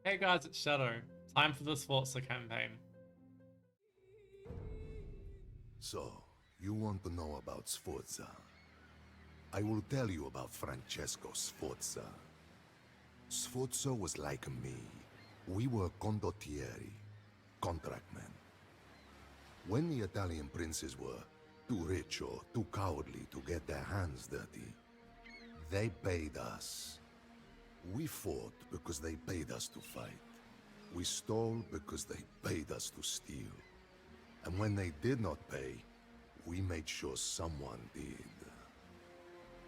Hey guys, it's Shadow. Time for the Sforza campaign. So, you want to know about Sforza? I will tell you about Francesco Sforza. Sforza was like me. We were condottieri, contractmen. When the Italian princes were too rich or too cowardly to get their hands dirty, they paid us. We fought because they paid us to fight. We stole because they paid us to steal. And when they did not pay, we made sure someone did.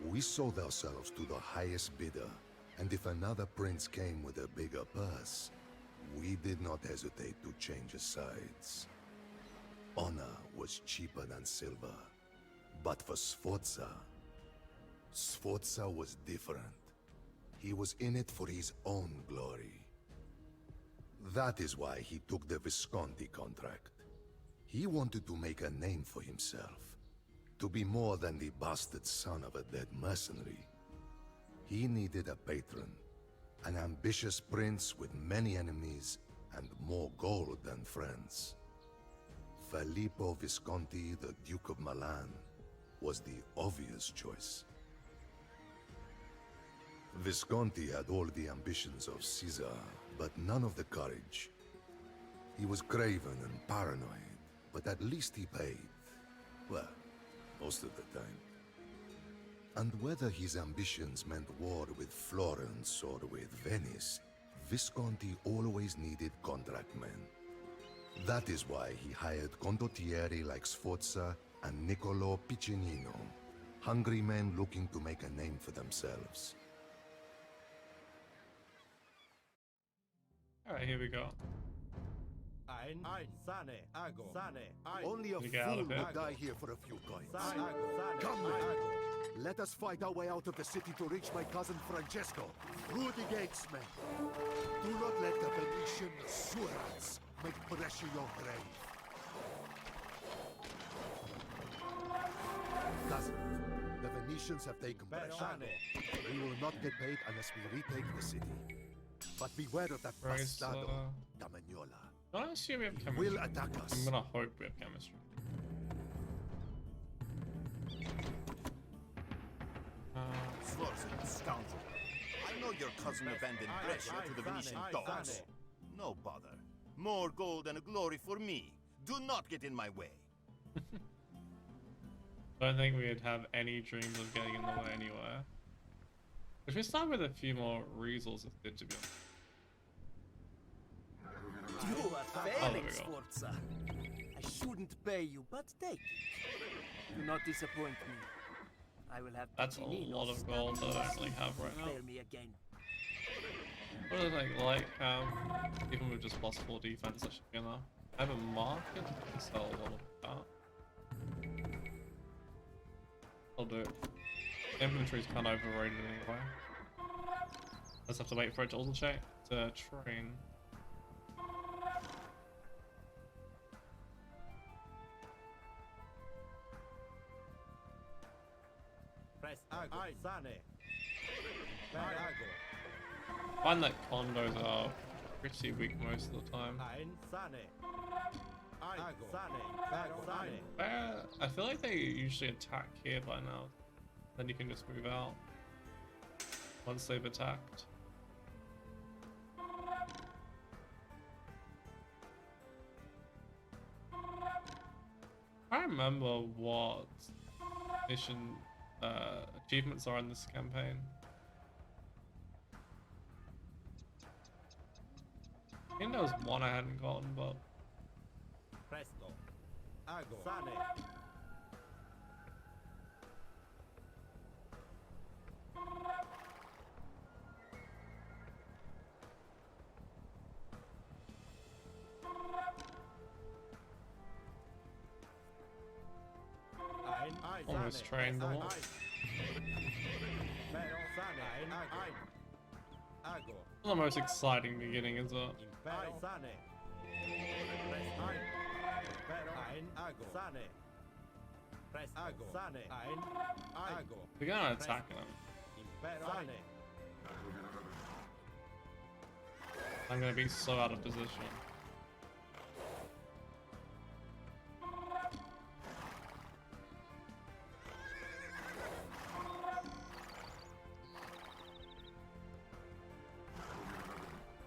We sold ourselves to the highest bidder, and if another prince came with a bigger purse, we did not hesitate to change sides. Honor was cheaper than silver, but for Sforza, Sforza was different. He was in it for his own glory. That is why he took the Visconti contract. He wanted to make a name for himself, to be more than the bastard son of a dead mercenary. He needed a patron, an ambitious prince with many enemies and more gold than friends. Filippo Visconti, the Duke of Milan, was the obvious choice. Visconti had all the ambitions of Caesar, but none of the courage. He was craven and paranoid, but at least he paid. Well, most of the time. And whether his ambitions meant war with Florence or with Venice, Visconti always needed contractmen. That is why he hired condottieri like Sforza and Niccolò Piccinino, hungry men looking to make a name for themselves. Alright, here we go. Only a Get out fool of it. would die here for a few coins. Come, men. Let us fight our way out of the city to reach my cousin Francesco. Through the gates, men. Do not let the Venetian surats make pressure your grave. Cousin, the Venetians have taken Brescia. We will not get paid unless we retake the city. But beware of that bastardo, Damagnola. I don't assume we have He chemistry. will attack us. I'm gonna hope we have chemistry. Sforza, you scoundrel. I know your cousin abandoned Brescia to the Venetian dogs. No bother. More gold and glory for me. Do not get in my way. I don't think we'd have any dreams of getting in the way anywhere. If we start with a few more resources, good to be honest. You are there failing, we go. Sforza. I shouldn't pay you, but take it. Do not disappoint me. I will have That's a Piccinino lot of stand gold that I don't beside really have you right and now. fail me again. What do I think? Even with just +4 defense, I should be enough. I have a market to sell a lot of that. I'll do it. Inventory's kind of overrated anyway. Just have to wait for it to auto check to train. I find that condos are pretty weak most of the time. I feel like they usually attack here by now. Then you can just move out once they've attacked. I remember what mission achievements are in this campaign. I think there was one I hadn't gotten, but Presto. Ago. Sane. almost trained them all. Not the most exciting beginning, is it? We're gonna attack them. I'm gonna be so out of position.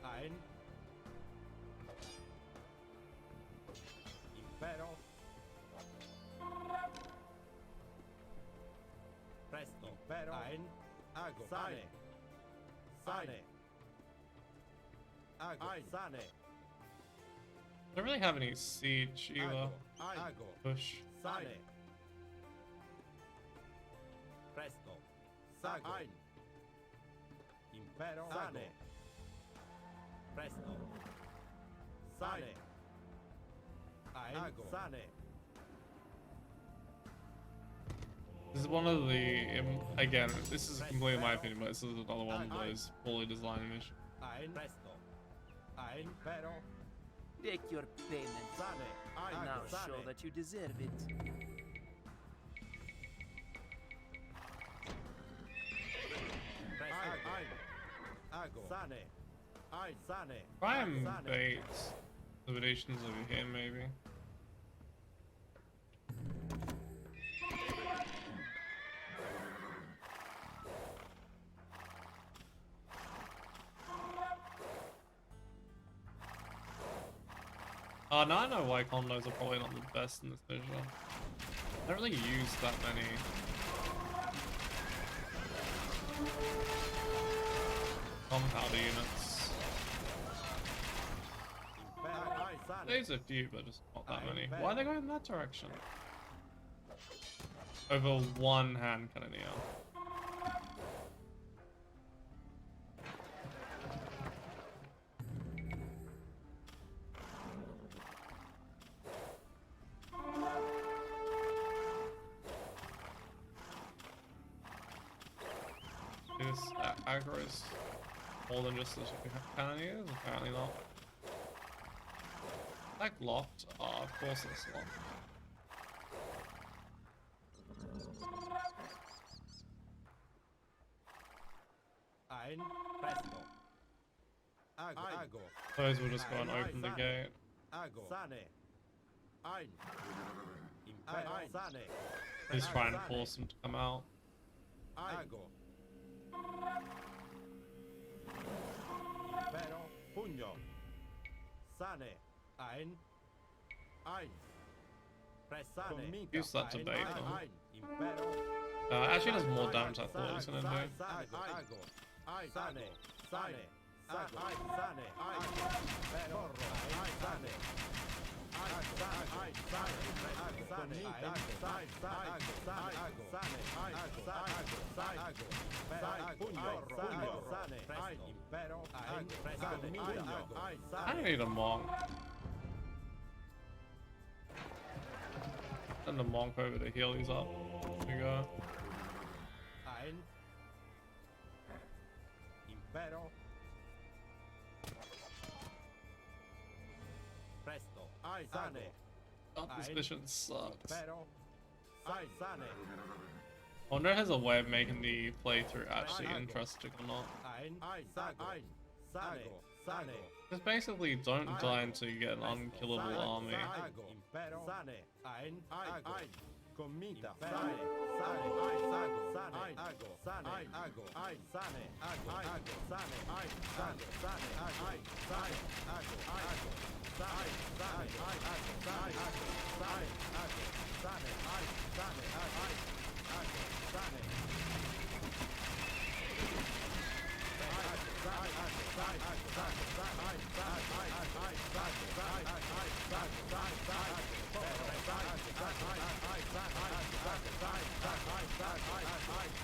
Ein. Impero. Presto. Impero. Ein. Ago. Sane. Sane. Ago. Sane. I don't really have any siege either. Ago. Push. Sane. Presto. Sago. Ein. Impero. Sane. Presto. Sane. Ein. Ago. Sane. This is one of the, again, this is completely my opinion, but this is another one of those poorly designed missions. Ein. Presto. Ein. Pero. Take your payment. Sane. Ein. Now Sane. show that you deserve it. Presto. Ein. Ago. Sane. Ein. Sane. Try and Sane. bait the Venetians over here, maybe. Now I know why condos are probably not the best in this version. I don't really use that many. Gunpowder units. There's a few, but just not that many. Why are they going in that direction? Over one hand cannoneer. This aggro is more than just the cannoneers? Apparently not. Like locked? Oh, of course it's locked. Ein. Presto. Ago. Suppose we'll just go and open the gate. Ago. Sane. Ein. Impero. Sane. He's trying to force them to come out. Ago. Impero. Pugno. Sane. Ein. Ein. Pressane. Use that to bait them. Ein. Impero. Actually does more damage than I thought it was gonna do. Ago. Ein. Sane. Sane. Sane. Sane. Impero. Sane. I don't need a monk. Send the monk over to heal these up. There you go. Ein. Impero. Presto. Sane. God, this mission sucks. Impero. Sane. I wonder if there's a way of making the playthrough actually interesting or not. Ein. Ein. Sane. Sane. Just basically don't die until you get an unkillable army. Impero. Sane. Ein. Ein. Commita. Sane. Sane. Sago. Sane. Ago. Sane. Ago. Ein. Sane. Ago. Ago. Sane. Ein. Sane. Sane. Ein. Sane. Ago. Ago. Sane. Sane. Ein. Ago. Sane. Ago. Sane. Ago. Sane. Ein. Sane. Ein. Ago. Sane.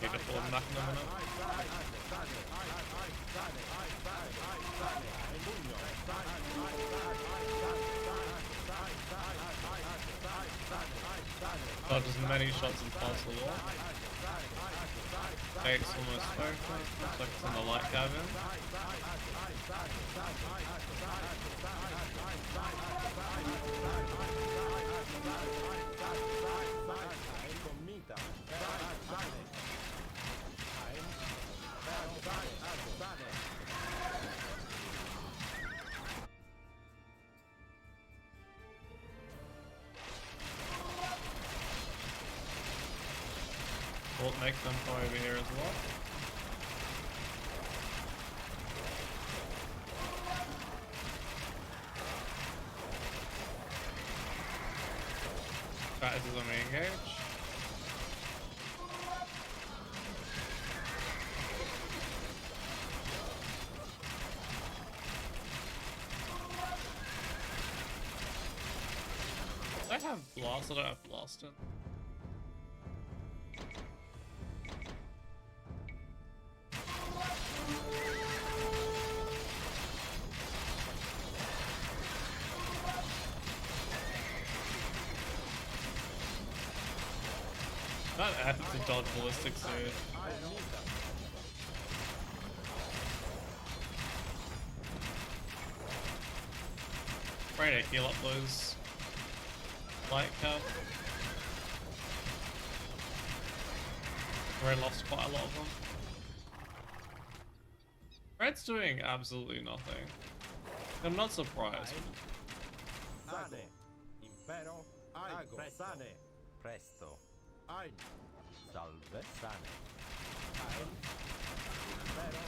Need to pull him back in a minute. Dodge as many shots as possible. Gate's almost open. Looks like it's in the light cabin. make them come over here as well. Strategies on me engage. I have blast, I don't have blasted. Not added to dodge ballistic suit. Trying to heal up those light cap. I lost quite a lot of them. Red's doing absolutely nothing. I'm not surprised. Sane. Impero. Ago. Sane. Presto. Ein. Salve. Sane. Ein. Impero.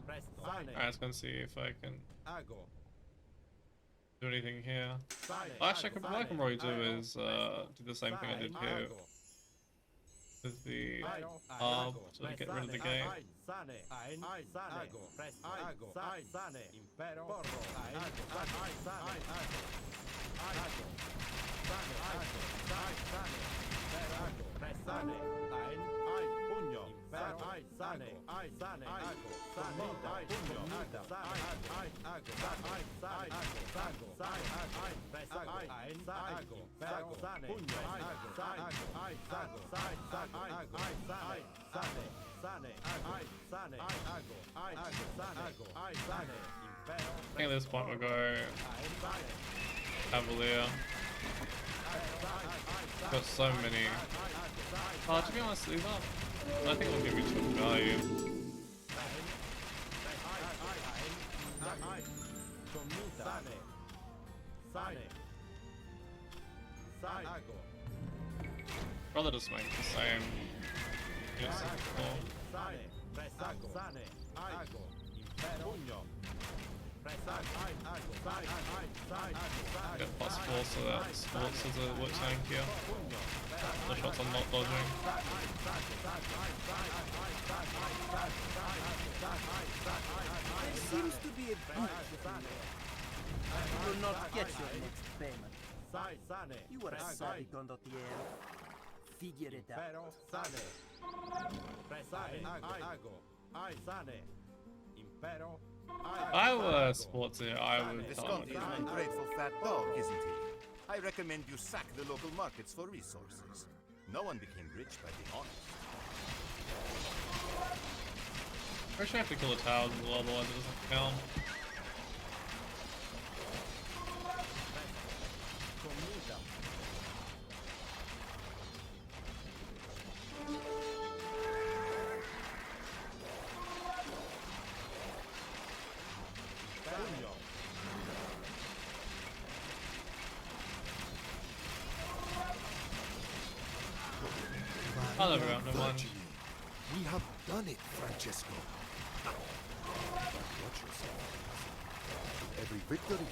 Presto. Sane. Alright, let's go see if I can Ago. do anything here. Sane. Actually, what I can probably do Ago. is do the same thing I did here Ago. with the Ago. hub Ago. to get rid of the Sane. gate. Ein. Sane. Ein. Sane. Ago. Presto. Ago. Sane. Impero. Porro. Ein. Sane. Sane. Ago. Ago. Sane. Ago. Sane. Impero. Ago. Presto. Sane. Ein. Ein. Pugno. Impero. Ein. Sane. Ein. Sane. Ago. Sane. Ein. Pugno. Ago. Sane. Ein. Ago. Ein. Sane. Ago. Sago. Sane. Ein. Presto. Ein. Ago. Sago. Sane. Pugno. Ago. Sane. Ein. Sago. Sane. Sago. Ein. Sane. Sane. Sane. Ein. Sane. Ago. Ein. Ago. Sane. Ago. Ein. Sane. Impero. I think at this point we'll go Ein. Sane. Cavalier. Got so many. To be honest, these aren't. I think it'll give me too much value. Sane. Sane. Sane. Ago. Rather just make the same. Use it before. Sane. Presago. Sane. Ago. Impero. Pugno. Presago. Ago. Sane. Sane. Get plus 4 so that sports is a look tank here. The shots I'm not dodging. There seems to be a book. You will not get your next payment. Sane. You are a savvy condottiere. Figure it out. Impero. Sane. Presane. Ago. Ai. Sane. Impero. If I were sports here, I would Visconti is an ungrateful fat dog, isn't he? I recommend you sack the local markets for resources. No one became rich by being honest. First I have to kill the towers as well, otherwise it doesn't count. Commuta. Pugno. Oh, there we go, no one. We have done it, Francesco. Watch yourself. Every victory.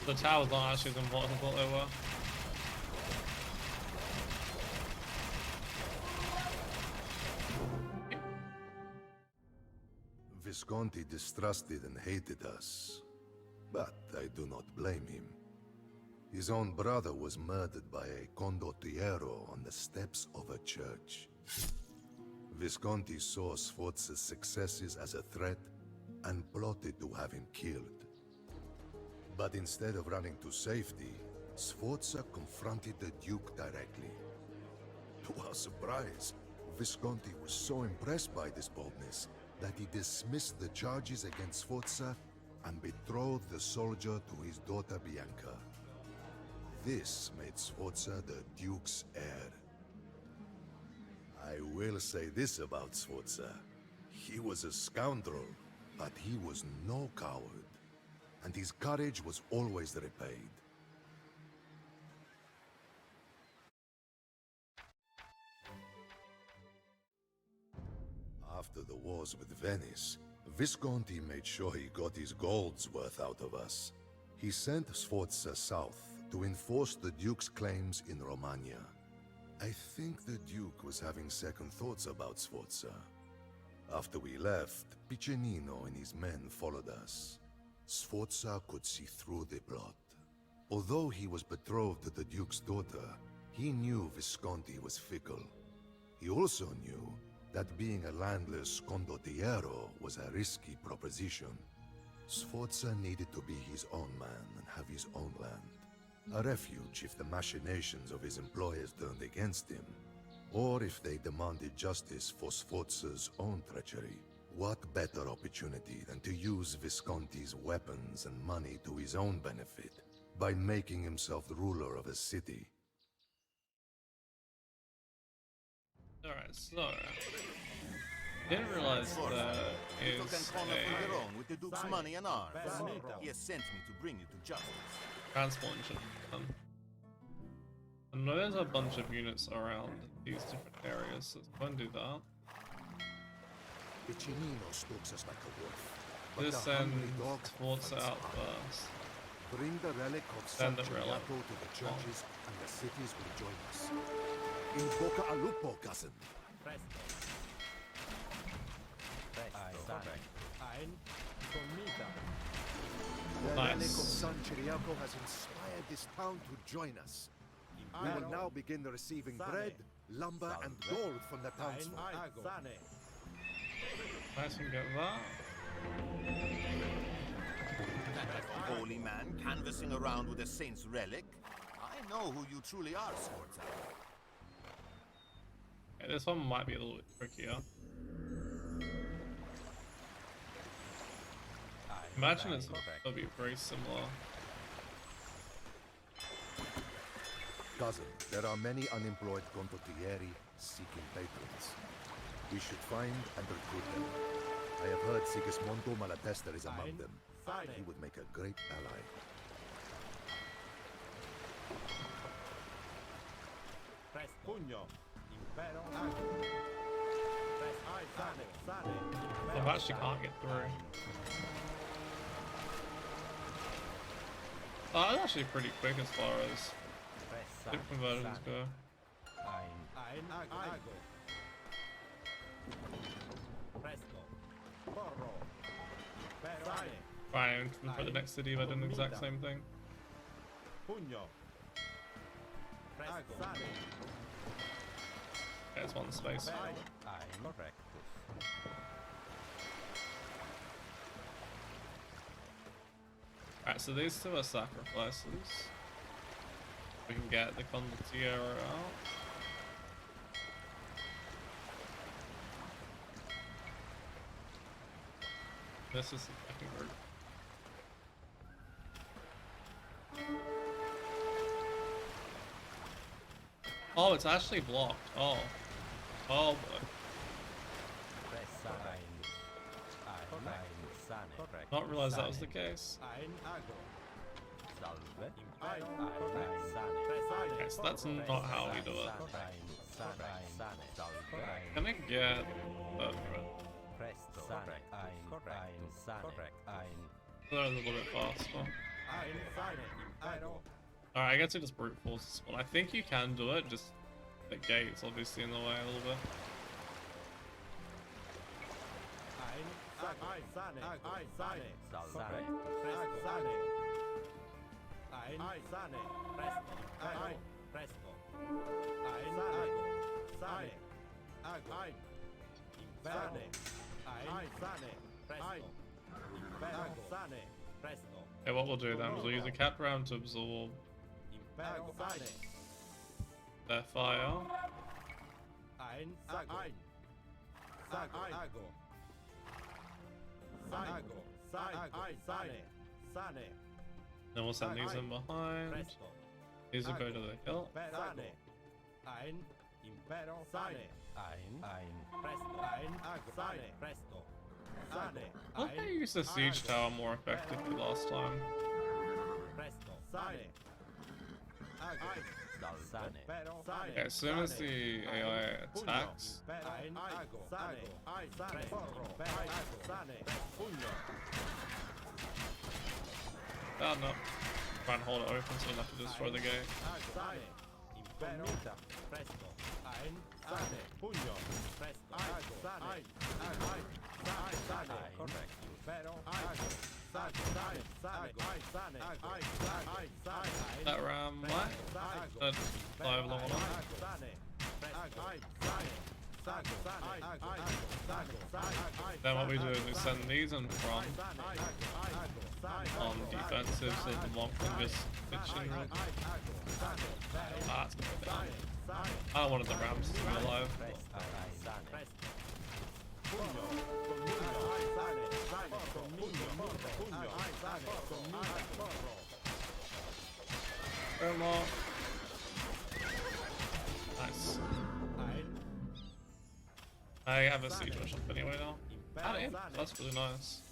The towers aren't actually as important as I thought they were. Visconti distrusted and hated us, but I do not blame him. His own brother was murdered by a condottiero on the steps of a church. Visconti saw Sforza's successes as a threat and plotted to have him killed. But instead of running to safety, Sforza confronted the Duke directly. To our surprise, Visconti was so impressed by this boldness that he dismissed the charges against Sforza and betrothed the soldier to his daughter Bianca. This made Sforza the Duke's heir. I will say this about Sforza. He was a scoundrel, but he was no coward. and his courage was always repaid. After the wars with Venice, Visconti made sure he got his gold's worth out of us. He sent Sforza south to enforce the Duke's claims in Romagna. I think the Duke was having second thoughts about Sforza. After we left, Piccinino and his men followed us. Sforza could see through the plot. Although he was betrothed to the Duke's daughter, he knew Visconti was fickle. He also knew that being a landless condottiero was a risky proposition. Sforza needed to be his own man and have his own land. A refuge if the machinations of his employers turned against him, or if they demanded justice for Sforza's own treachery. What better opportunity than to use Visconti's weapons and money to his own benefit, by making himself the ruler of a city? Alright, so didn't realize that You took is an honor for your a own with the Duke's money and arms. He has sent me to bring you to justice. transport engine. I know there's a bunch of units around these different areas, so let's go and do that. Piccinino stalks us like a wolf, but Just the send hungry dog Sforza fights out hard. first. Bring the relic of Send San the relic. Giriaco to the churches, and the cities will join us. In Boca al Lupo, cousin. Presto. Ein comita. The Nice. relic of San Giriaco has inspired this town to join us. We will now begin receiving bread, lumber, and gold from the townsfolk. Nice and get that. A holy man canvassing around with a saint's relic? I know who you truly are, Sforza. Okay, this one might be a little bit trickier. Imagine it'll be very similar. Cousin, there are many unemployed condottieri seeking patrons. We should find and recruit them. I have heard Sigismondo Malatesta is among them. He would make a great ally. Pugno. Impero. I actually can't get through. Oh, that's actually pretty quick as far as ship conversions go. Presto. Porro. Fine, for the next city, if I did the exact same thing. Pugno. Okay, it's one space. Alright, so these two are sacrifices. We can get the condottiero out. This is the second group. Oh, it's actually blocked. Oh. Oh boy. Not realize that was the case. Okay, so that's not how we do it. Can I get a little bit faster? Alright, I guess I just brute force this one. I think you can do it, just the gate's obviously in the way a little bit. Okay, what we'll do then is we'll use a cap round to absorb their fire. Then we'll send these in behind. These will go to the hill. I think I used the siege tower more effectively last time. Presto. Sane. Sane. Okay, as soon as the AI attacks, down up. Try and hold it open so you don't have to destroy the gate. Commita. Presto. Ein. Sane. Pugno. Presto. Sane. Sane. Correct. Pero. That ram what? Fly along on. Then what we do is we send these in front on defensive so the monk can just pitch in real. Ah, it's going down. I don't want the rams to be alive. Nice. I have a siege rush up anyway now. Ah, yeah, that's really nice.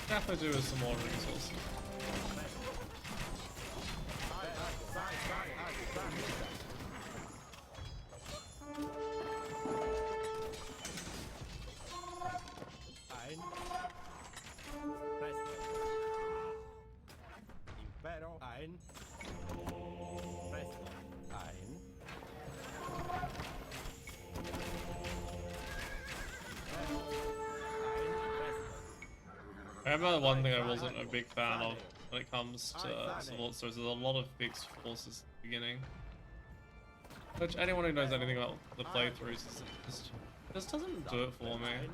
Definitely do with some more resources. I remember one thing I wasn't a big fan of when it comes to Sforza is there's a lot of fixed forces at the beginning. Which anyone who knows anything about the playthroughs just doesn't do it for me.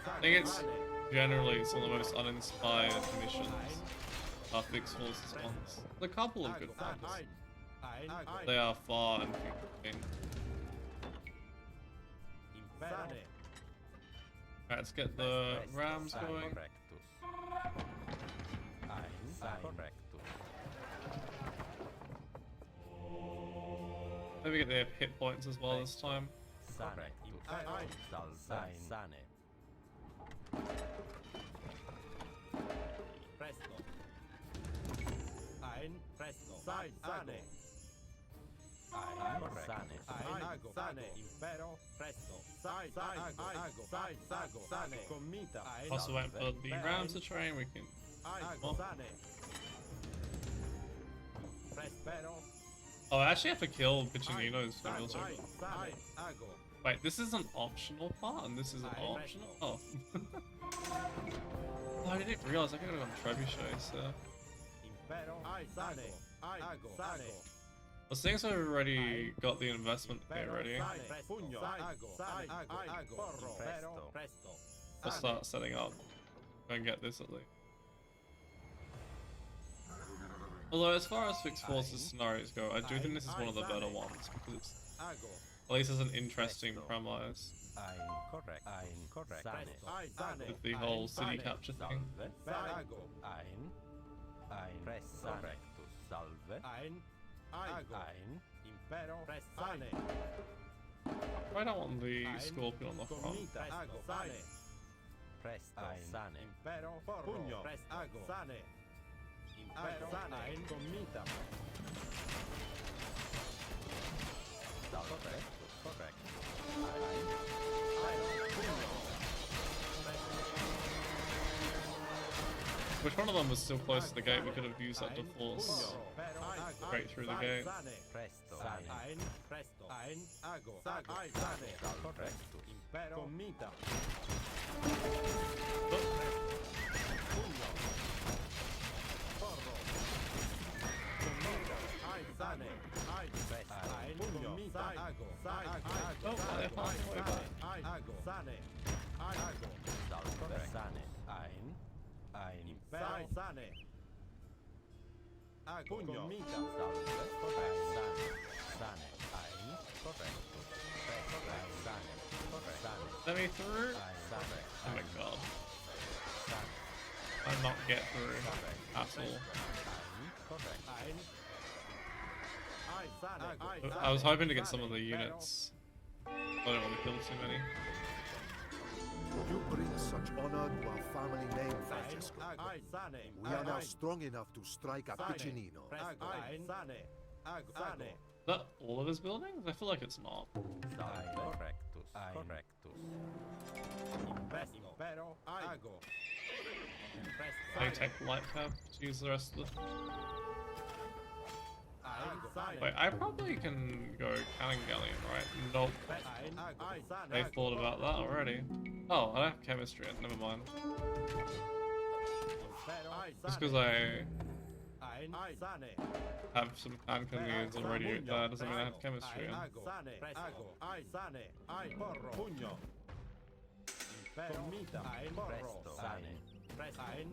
I think it's generally some of the most uninspired missions are fixed forces ones. A couple of good ones. They are far and few between. Alright, let's get the rams going. Maybe get their hit points as well this time. Presto. Sane. Sane. Sane. Impero. Presto. Sane. Commita. Also went for the rams to train, we can... Oh, I actually have to kill Piccinino's for military. Wait, this is an optional part and this is an optional? Oh. Oh, I didn't realize I could have gone trebuchet, so... Well, since I've already got the investment here ready, I'll start setting up and get this at least. Although as far as fixed forces scenarios go, I do think this is one of the better ones because it's, at least it's an interesting premise with the whole city capture thing. I don't want the scorpion on the front. Which one of them was still close to the gate? We could have used that to force straight through the gate. ago, commita, salve, corretto, sane, sane, ein, corretto, corretto, sane, corretto, sane, Let me through. sane, Oh my god. sane, I'll not get through at all. correct, ein, sane, I was hoping to get some of the units. I don't want to kill too many. You bring such honor to our family name, Francesco. We are now strong enough to strike at Piccinino. ein, sane, sane, Is that all of his buildings? I feel like it's not. salve, correctus, correctus, impero, ago, I take light cab to use the rest of the. Wait, I probably can go cannon galleon, right? Nope. They thought about that already. Oh, I have chemistry. Never mind. Just because I have some cannon cannons already, doesn't mean I have chemistry. In.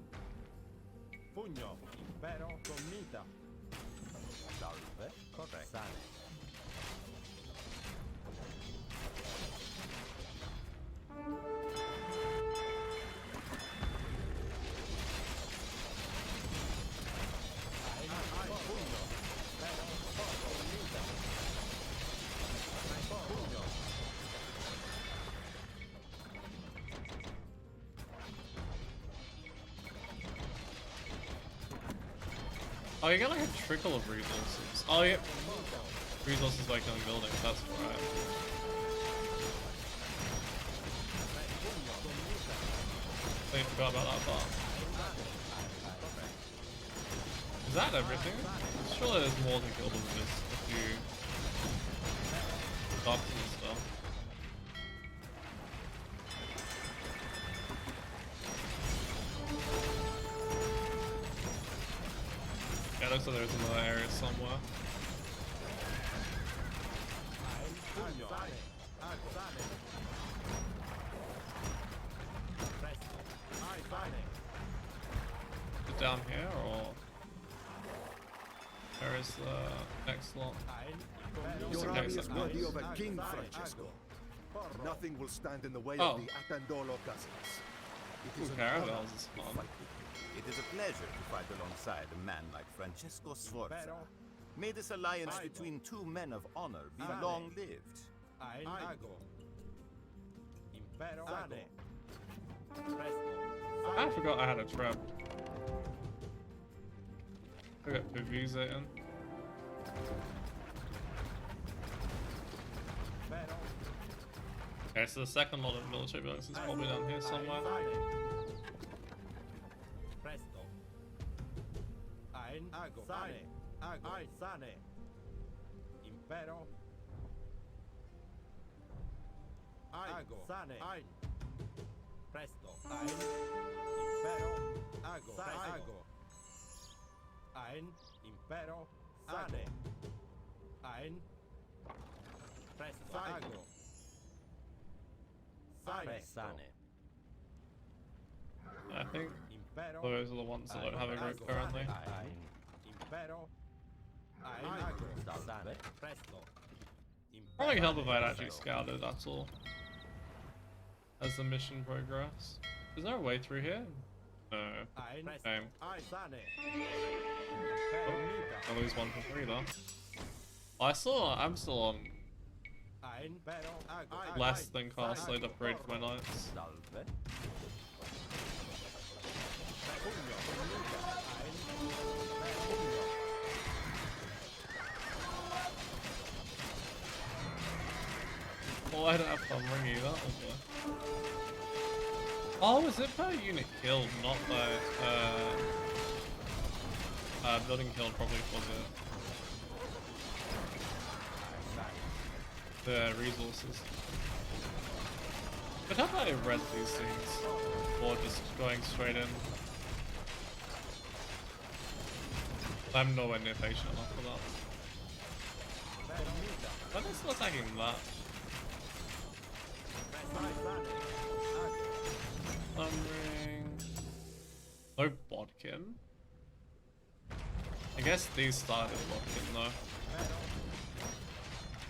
Pugno, impero, commita. Salve, corretto. Sane. Oh, you get like a trickle of resources. Oh, yeah. Resources by killing buildings, that's right. I forgot about that part. Is that everything? Surely there's more to kill than just a few buffs and stuff. Yeah, it looks like there's another area somewhere. Is it down here or where is the next lot? Just Your in army case is that worthy moves. of a king, Francesco. Nothing will stand in the way Oh. of the Attendolo cousins. It is Ooh, an caravels honor is to fun. fight with you. It is a pleasure to fight alongside a man like Francesco Sforza. May this alliance between two men of honor be long-lived. Impero, Sane. I forgot I had a trap. I got the visa in. Okay, so the second lot of military buildings is probably down here somewhere. Presto. Ein, ago, sane, ago, sane. Impero. Ago, sane, ein. Presto. Ein, impero, ago, ago. Ein, impero, sane. Ein. Presto, ago. Sane. I think Impero. those are the ones that don't have a group currently. Impero. Ago. Sane. Presto. Probably help if I'd actually scouted, that's all. As the mission progress. Is there a way through here? No. Same. I'll lose one for free though. I'm still on less than costly upgrade for my knights. Oh, I don't have fun ring either. Okay. Oh, is it per unit killed, not by building killed probably for the resources. But how about I read these things? Or just going straight in? I'm nowhere near patient enough for that. Why are they still attacking that? Sunring. No bodkin. I guess these started blocking though.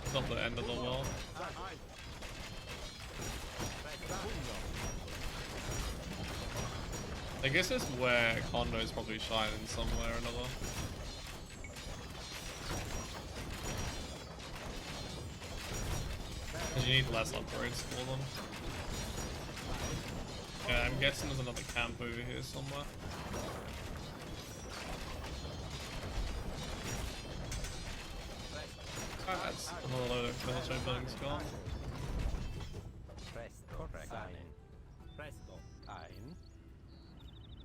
It's not the end of the world. I guess it's where Kondo's probably shining somewhere or another. Because you need less upgrades for them. Yeah, I'm guessing there's another camp over here somewhere. Alright, that's another load of military buildings gone. Presto, sane. Presto, ein.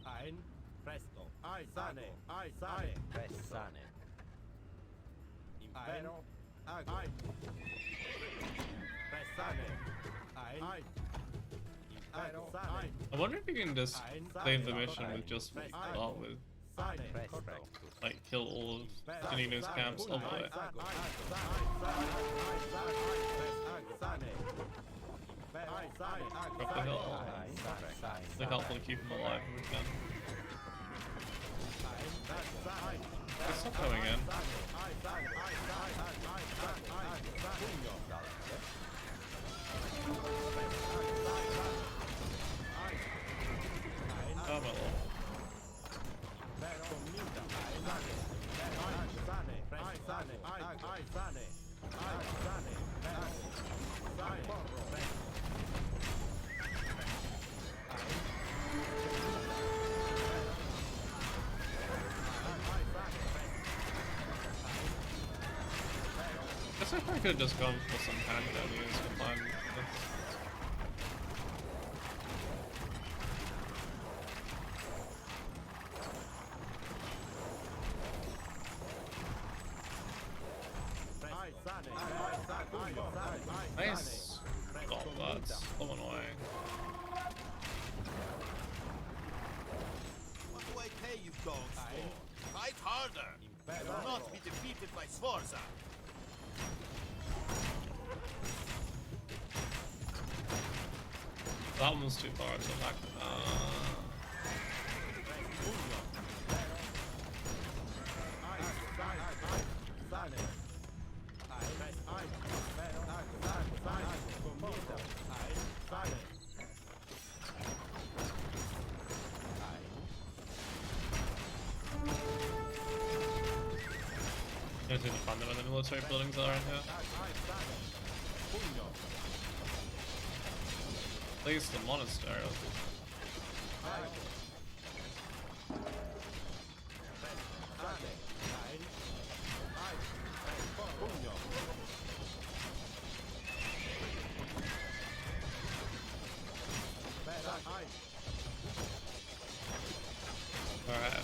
Ein, presto. Ai, sane, ai, sane. Pressane. Impero, ago. Ai. Pressane. Ein. Impero, sane. I wonder if you can just leave the mission with just what you start with. Like kill all of Janino's camps all the way. Drop the hill. It's helpful to keep them alive if we can. Let's stop going in. Oh my lord. Guess if I could have just gone for some hand enemies to find this. Nice. Oh, that's so annoying. What do I pay you dogs for? Fight harder! Do not be defeated by Sforza! That one's too far to attack. It's really fun that the military buildings are in here. At least the monastery. Alright.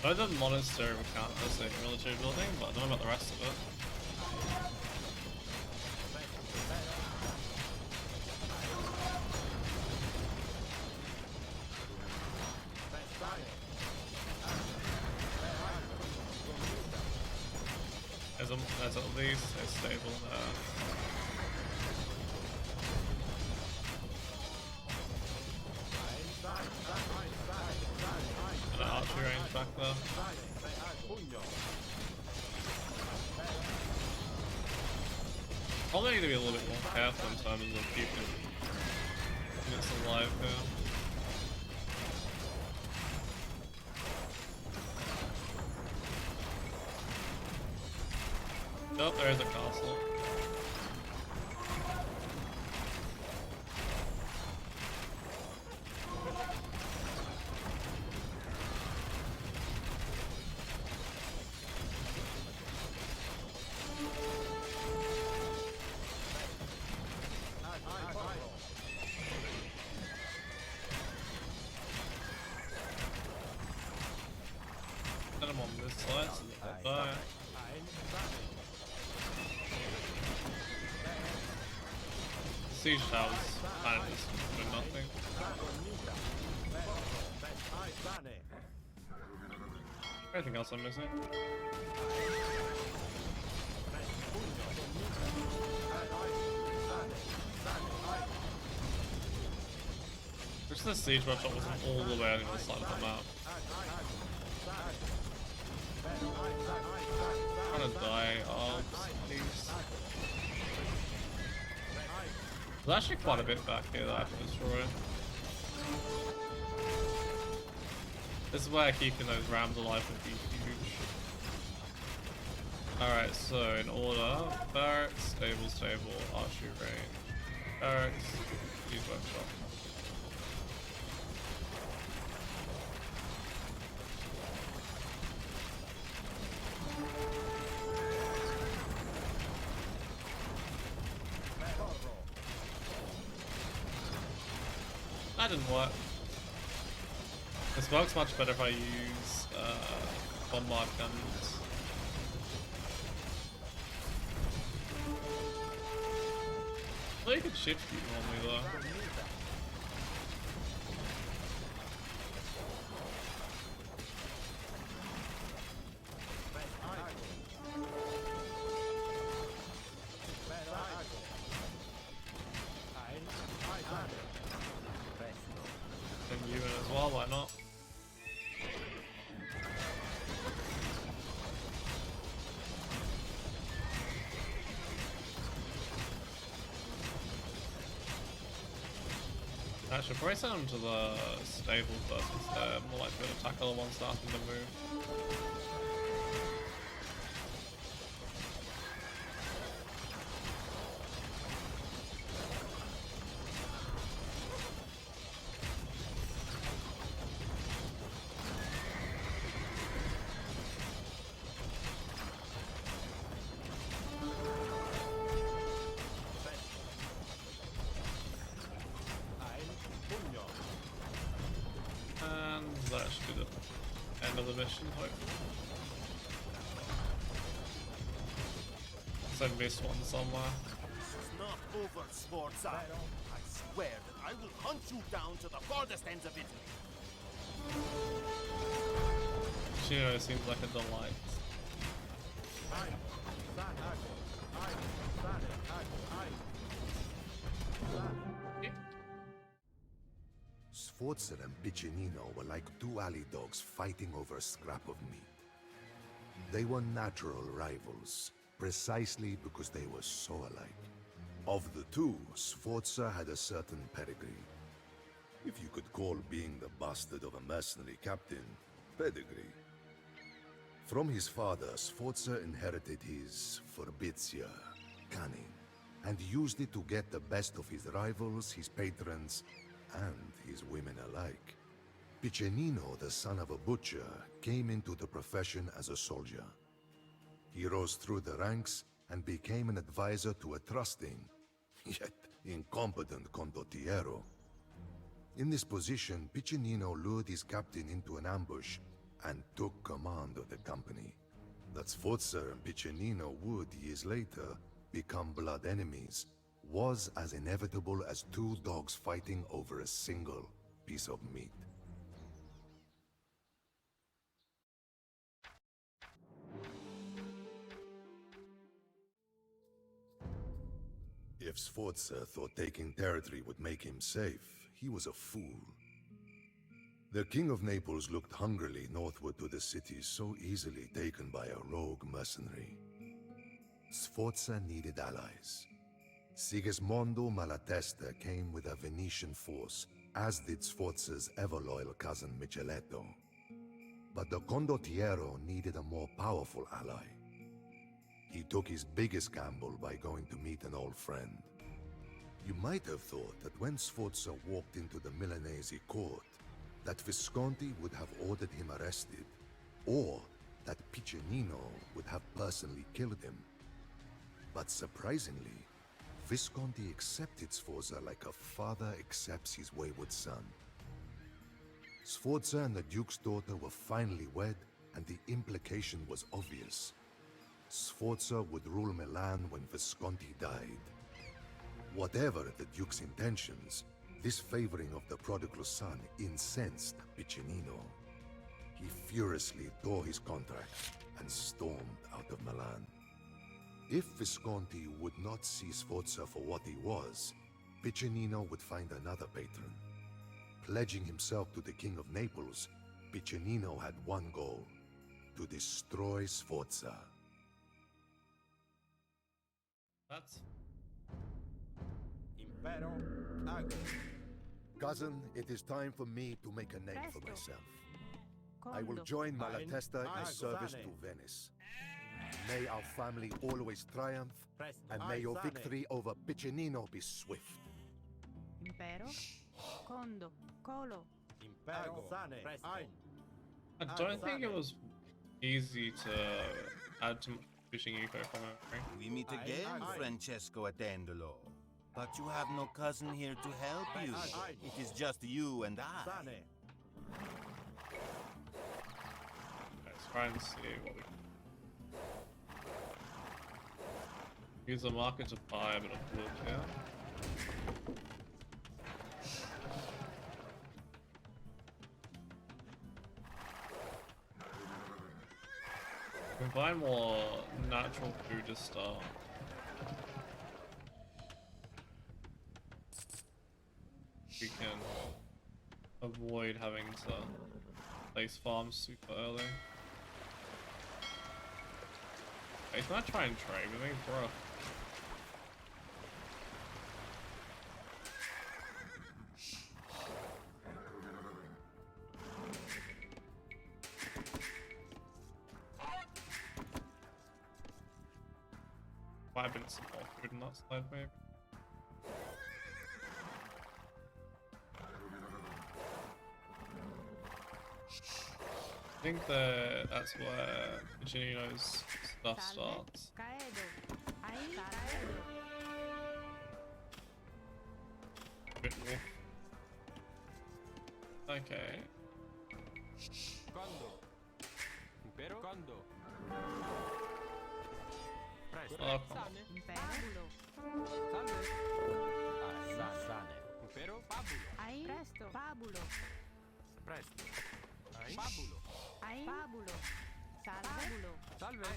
I know the monastery would count as a military building, but I don't know about the rest of it. There's at least a stable there. And an archery range back there. Probably need to be a little bit more careful in terms of keeping units alive here. Oh, there is a castle. Set him on this side so that they'll die. Siege towers kind of just doing nothing. Anything else I'm missing? Just the siege workshop wasn't all the way on the other side of the map. I'm gonna die. Oh, please. There's actually quite a bit back here that I have to destroy. This is where keeping those rams alive would be huge. Alright, so in order, barracks, stable, archery range, barracks, use workshop. That didn't work. This works much better if I use bombard guns. I thought you could shift you normally though. Bring you in as well, why not? I should probably send them to the stable first instead. More likely to tackle the ones starting to move. That should be the end of the mission, hopefully. So I missed one somewhere. This is not over, Sforza. I swear that I will hunt you down to the farthest ends of Italy. Chino seems like a delight. Sforza and Piccinino were like two alley dogs fighting over a scrap of meat. They were natural rivals, precisely because they were so alike. Of the two, Sforza had a certain pedigree. If you could call being the bastard of a mercenary captain pedigree. From his father, Sforza inherited his forbitia, cunning, and used it to get the best of his rivals, his patrons, and his women alike. Piccinino, the son of a butcher, came into the profession as a soldier. He rose through the ranks and became an advisor to a trusting, yet incompetent condottiero. In this position, Piccinino lured his captain into an ambush and took command of the company. That Sforza and Piccinino would, years later, become blood enemies was as inevitable as two dogs fighting over a single piece of meat. If Sforza thought taking territory would make him safe, he was a fool. The King of Naples looked hungrily northward to the cities so easily taken by a rogue mercenary. Sforza needed allies. Sigismondo Malatesta came with a Venetian force, as did Sforza's ever-loyal cousin Micheletto. But the condottiero needed a more powerful ally. He took his biggest gamble by going to meet an old friend. You might have thought that when Sforza walked into the Milanese court, that Visconti would have ordered him arrested, or that Piccinino would have personally killed him. But surprisingly, Visconti accepted Sforza like a father accepts his wayward son. Sforza and the Duke's daughter were finally wed, and the implication was obvious. Sforza would rule Milan when Visconti died. Whatever the Duke's intentions, this favoring of the Prodigal Son incensed Piccinino. He furiously tore his contract and stormed out of Milan. If Visconti would not see Sforza for what he was, Piccinino would find another patron. Pledging himself to the King of Naples, Piccinino had one goal: to destroy Sforza. That's Impero Ago. Cousin, it is time for me to make a name for myself. I will join Malatesta in service to Venice. May our family always triumph, and may your victory over Piccinino be swift. Impero, Condo, Colo. Impero Sane. Ein. I don't think it was easy to add too much fishing eco from it. We meet again, Francesco Attendolo. But you have no cousin here to help you. It is just you and I. Sane. Let's try and see what we can use the market to buy a bit of wood, yeah? We can buy more natural food to start. We can avoid having to place farms super early. Hey, can I try and trade with me, bro? Might have been some more food in that slide, maybe. I think that's where Piccinino's stuff starts. Caedo. Ahí, Caedo. Bit wolf. Okay. Condo. Impero. Condo. Presto. Oh, Sane. Impero. Salve. Sane. Impero. Fabulo. Ahí. Presto. Fabulo. Presto. Fabulo. Ahí. Fabulo. Salve. Salve.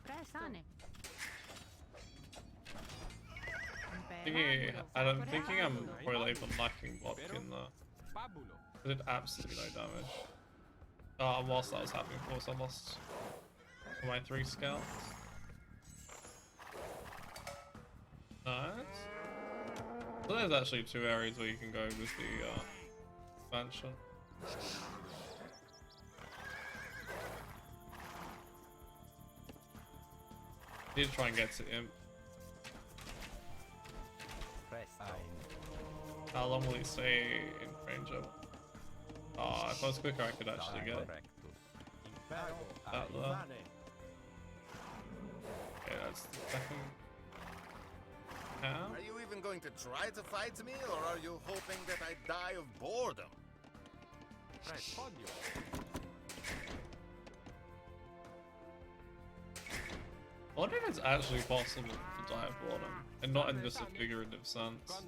Presto. Sane. I'm thinking I'm probably even lacking block in there. Fabulo. I did absolutely no damage. Whilst that was happening, of course, I lost my 3 scouts. Nice. So there's actually 2 areas where you can go with the expansion. Need to try and get to Imp. How long will he stay in range of? Oh, if I was quicker, I could actually get that there. Okay, that's the second. How? Are you even going to try to fight me, or are you hoping that I die of boredom? I wonder if it's actually possible to die of boredom, and not in just a figurative sense,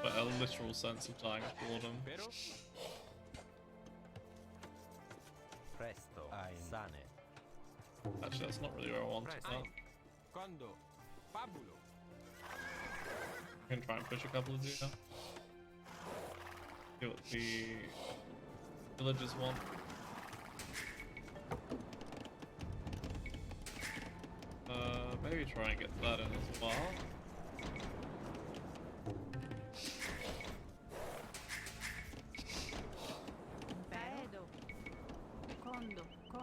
but a literal sense of dying of boredom. Presto. Sane. Actually, that's not really where I want it. Condo. Fabulo. I can try and push a couple of these now. See what the villagers want. Maybe try and get that in as well.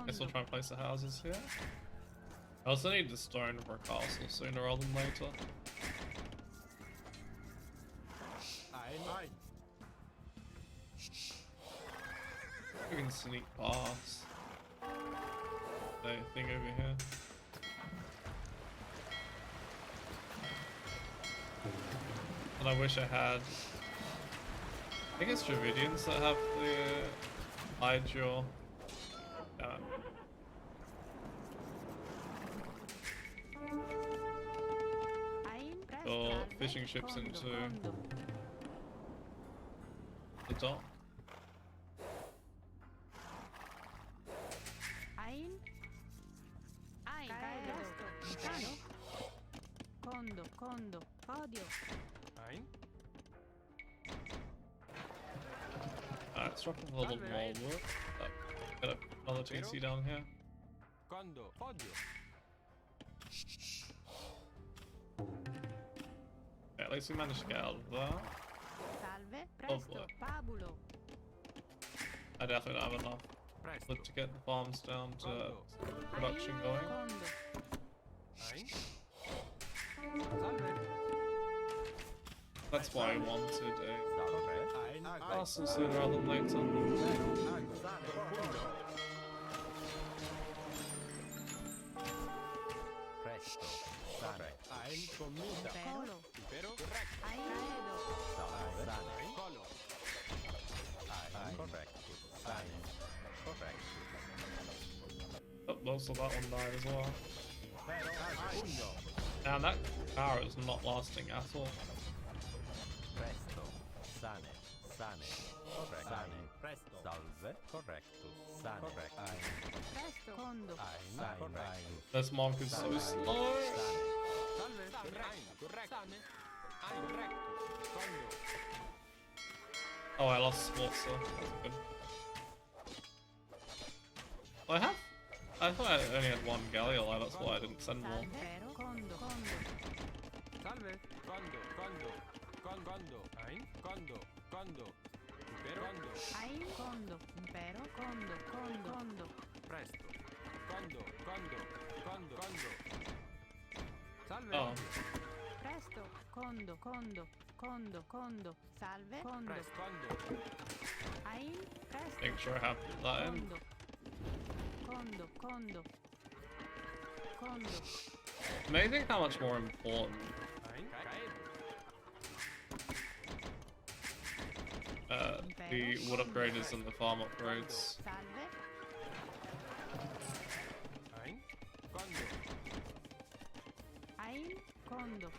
Guess I'll try and place the houses here. I also need the stone for a castle sooner rather than later. We can sneak past the thing over here. And I wish I had. I think it's Dravidians that have the Ideal. Or fishing ships into the dock. Condo, odio. Let's drop a little more wood. Got another TC down here. Quando? Odio. Yeah, at least we managed to get out of that. Salve, presto, boy. fabulo. I definitely don't have enough Presto. wood to get the farms down to Quando? production Ein, going. Condo. Ein. Salve. That's why I wanted a Ein. castle sooner rather than later. Presto. Sane. Ein. Commita. Colo. Impero. Corretto. Aedo. Sane. Colo. Ein. Corretto. Sane. Corretto. Oh, most of that one died as well. Pugno. And that power is not lasting at all. Presto. Sane. Sane. Corretto. Sane. Presto. Salve. Corretto. Sane. Corretto. Ein. Presto, condo. Ein. Corretto. This monk is so slow. Salve. Corretto. Sane. Ein. Corretto. Quando? Oh, I lost Sforza. That's good. Well, I thought I only had one Gallioli, that's why I didn't send more. Salve, pero, condo, condo. Salve. Quando? Quando? Quando? Ein. Quando? Quando? Impero. Quando? Ein, condo. Impero, condo, condo, condo. Presto. Quando? Quando? Quando? Quando? Salve. Oh, Presto, condo, condo, condo, condo. Salve, condo. Presto. Quando? Ein, presto, make sure I have that in. condo. Condo, condo. Condo. Amazing how much more important Ein. Caedo. the wood upgrade is than the farm upgrades. Salve, Ein. Quando? ein, condo,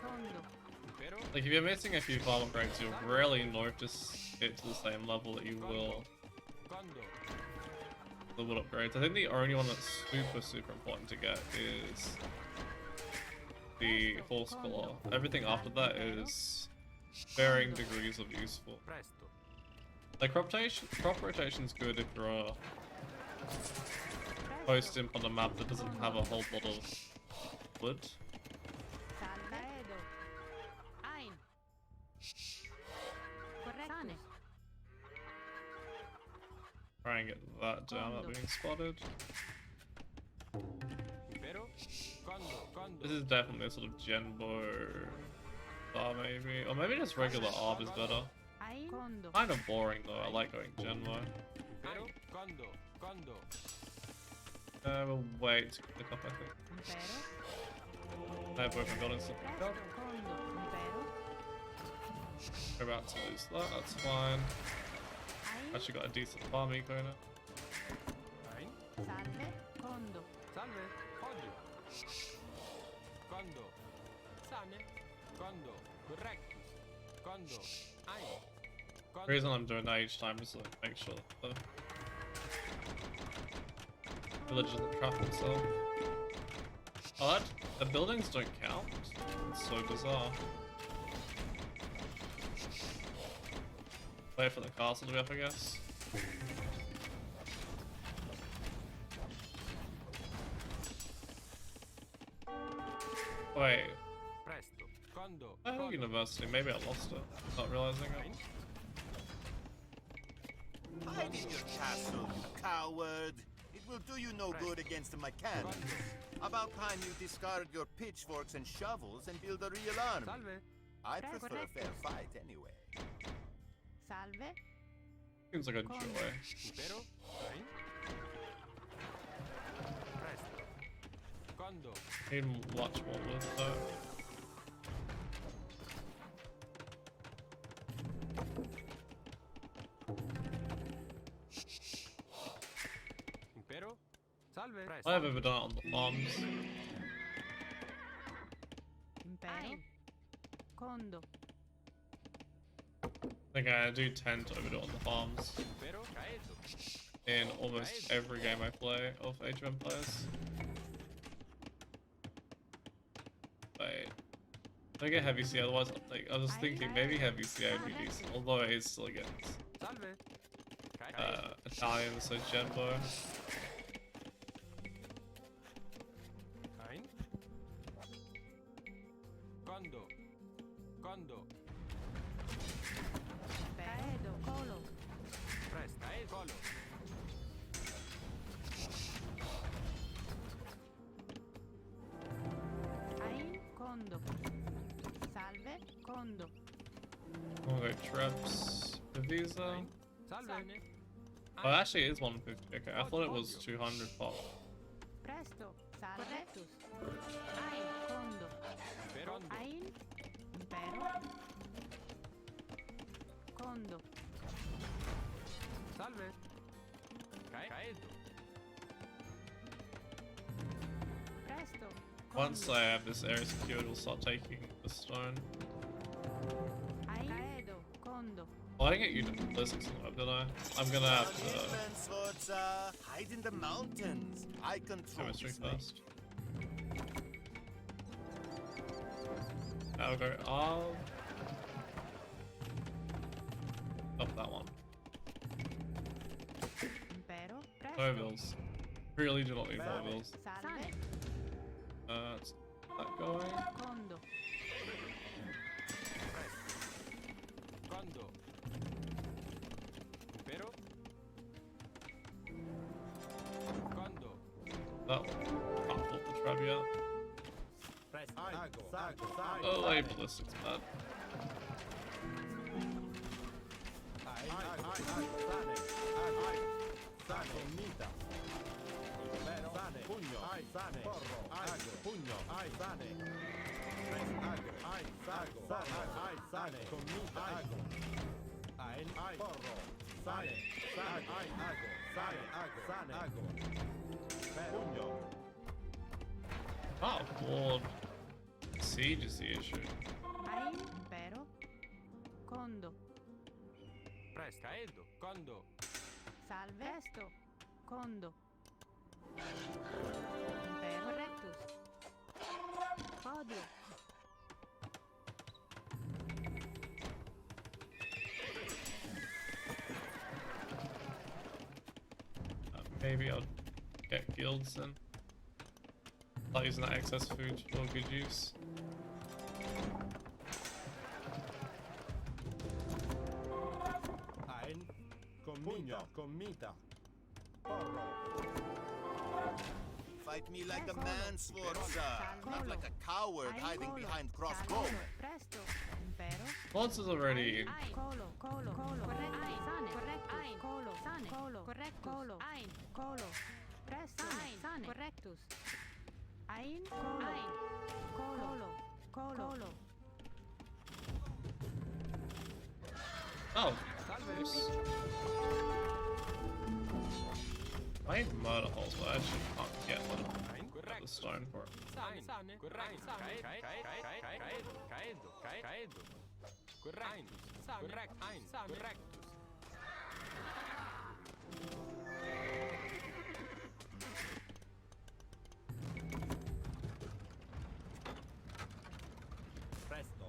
condo. Impero. Like, if you're missing a few farm upgrades, you'll rarely notice it to the same level that you will Quando? the wood upgrades. I think the only one that's super important to get is the horse collar. Everything after that is varying degrees of useful. Presto. Like crop rotation's good if you're post imp on a map that doesn't have a whole lot of wood. Salve, Edo. Ein. Corretto. Sane. Try and get that down without being spotted. Impero. Quando? This is definitely a sort of Genbo bar maybe. Or maybe just regular ARB is better. Ein, condo. Kind of boring though, I like going Genbo. Impero. Quando? We'll wait to click up I think. Impero. I have both my buildings to pick Presto, up. condo. Impero. We're about to lose that, that's fine. Ein. Actually got a decent farm eco in it. Ein. Salve, condo. Salve. Odio. Quando? Sane. Quando? Correctus. Quando? Ein. The reason I'm doing that each time is to make sure that the village doesn't trap itself. Oh, the buildings don't count? It's so bizarre. Wait for the castle to be up, I guess. Wait, Presto. Quando? oh, university. Maybe I lost it. Not realizing it. Hide in your castle, you coward! It will do you no good against my cannons. About time you discard your pitchforks and shovels and build a real army. Salve. I prefer a fair fight anyway. Salve, Seems like a joy. Impero. Ein. Presto. Quando? Need much more wood though. Impero. Salve. Presto. I have ever done it on the farms. impero. Condo. I think I do tend to overdo it on the farms Impero. Caedo. in almost every game I play of Age of Empires. Wait. I get heavy C, otherwise I'll take. I was thinking maybe heavy C would be decent, although it is still against Italian, so Genbo. Ein. Kondo. Kondo. Caedo, colo. Presta, colo. Ein, condo. Salve, condo. We'll go Traps, Visa. Salve. Oh, actually it is 150. Okay, I thought it was 200 pop. Presto, salve. Correctus. Ein, condo. Pero. Ein, impero. Condo. Salve. Caedo. Presto. Once condo. I have this area secured, we'll start taking the stone. Ein, caedo, condo. Oh, I didn't get you to ballistics in the web, did I? I'm gonna have to Viva Sforza, hide in the mountains. I control chemistry this lake. first. Now we'll go up that one. Impero. Presto. Mobiles. Really do not need Salve. mobiles. Salve. Let's get that going. Condo. Kondo. Pero. Kondo. That one. Can't hold the trap yet. Presto. Sago. Oh, lay ballistics, bad. Sane. Mita. Impero. Sane. Pugno. Sane. Porro. Ago. Pugno. Sane. Ago. Sago. Sane. Commita. Ago. Porro. Sane. Ago. Sane. Ago. Pugno. Oh, board. Siege is the issue. Ein, impero. Condo. Presta. Caedo. Kondo. Salve. Presto. Condo. Impero. Rectus. Odio. Maybe I'll get guilds then. Start using that excess food for good use. Ein. Pugno. Commita. Porro. Fight me like a man, Sforza, not like a coward Ein, hiding colo. behind crossbow. Salve. Presto. Impero. Monsters already in. Ein, colo, colo, corretto, sane, correctus, ein, colo, sane, colo, correctus, colo, ein, colo, presto, ein, sane, correctus, ein, colo, colo. Oh, oops. I need murder holes, but I actually can't get one. Got the stone for it. Sane. Corretto. Caedo. Corretto. Correctus. Presto.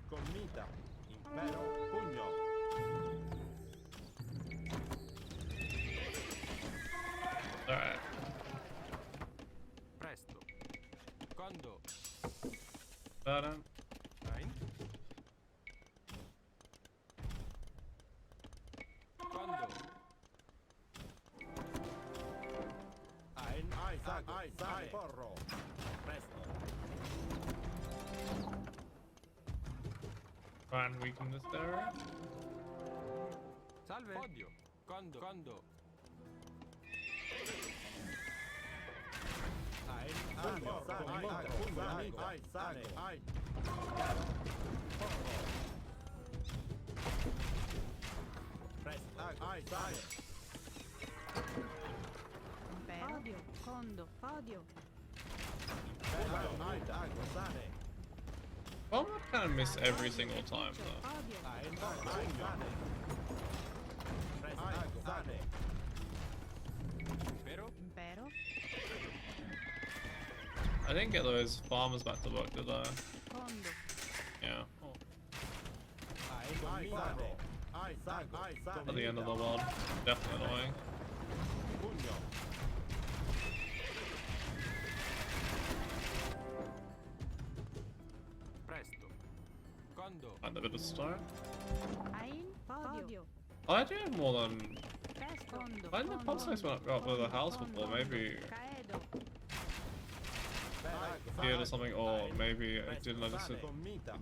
Commita. Impero. Pugno. Alright. Presto. Kondo. Better. Ein. Kondo. Sane. Porro. Presto. Try and weaken this area. Salve. Odio. Kondo. Pugno. Sane. Porro. Presto. Sane. Impero. Odio, condo, odio. Ago. Sane. Well, I kind of miss every single time though. Odio. Sane. Presto. Sane. Pero. Impero. I didn't get those farmers back to work, did I? Condo. Yeah. Oh, Ai sago. Ai sago. Ai sago. at the end of the world. Definitely annoying. Pugno. Presto. Condo. Find a bit of stone. Ein. Podio. I do have more than. Presto. Condo. I didn't have space when I got with the house before. Maybe Caedo. here or something, or maybe I didn't notice it. Commita.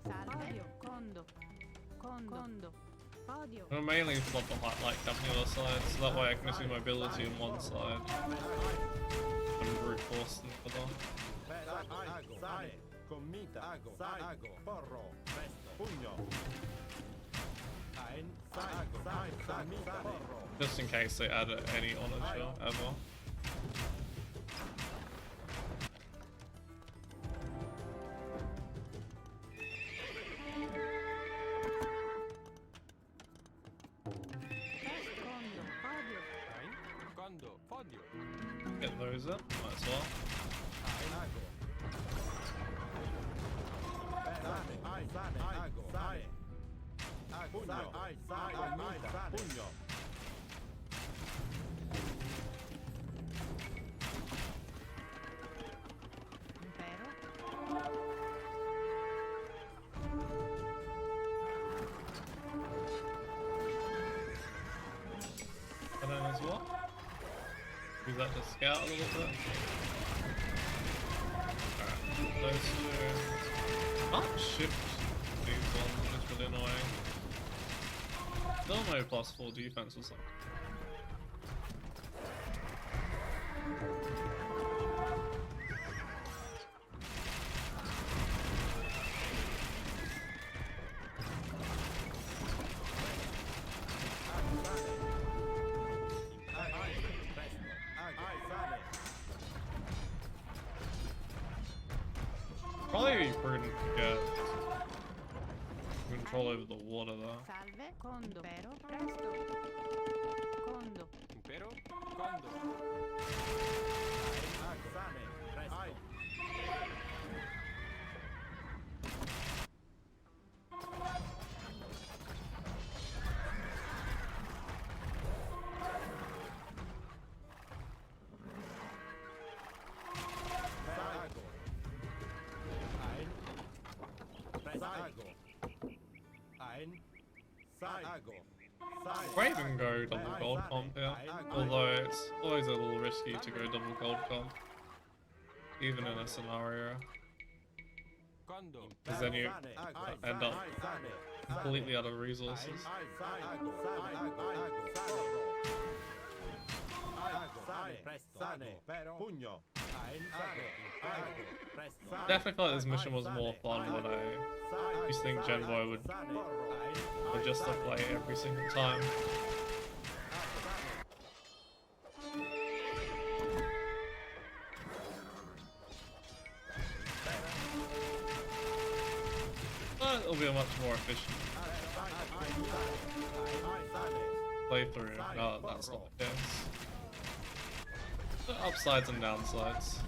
Salve. Condo. Condo. Podio. I mainly want the like having the other side, so that way I can see mobility on one side and brute force the other. Ago. Sane. Commita. Ago. Ago. Porro. Presto. Pugno. Ein. Sago. Commita. Porro. Just in case they add any onager ever. Condo. Podio. Ein. Condo. Podio. Get those in, might as well. Ago. Sane. Ai sane. Ago. Sane. Pugno. Ai sane. Commita. Pugno. Impero. And then as well. Use that to scout a little bit. Alright, those two. Can't shift these ones, which is really annoying. Still no +4 defense or something. Probably prudent to get control over the water though. Salve. Condo. Pero. Presto. Condo. Impero. Condo. Sane. Presto. Sago. Ein. Sago. Ein. Sago. Might even go double gold comp here, although it's always a little risky to go double gold comp, even in a scenario, Condo. because then you end up completely out of resources. Pugno. Definitely felt like this mission was more fun when I used to think Genboy would just play every single time. But it'll be a much more efficient playthrough. No, that's not the case. The upsides and downsides.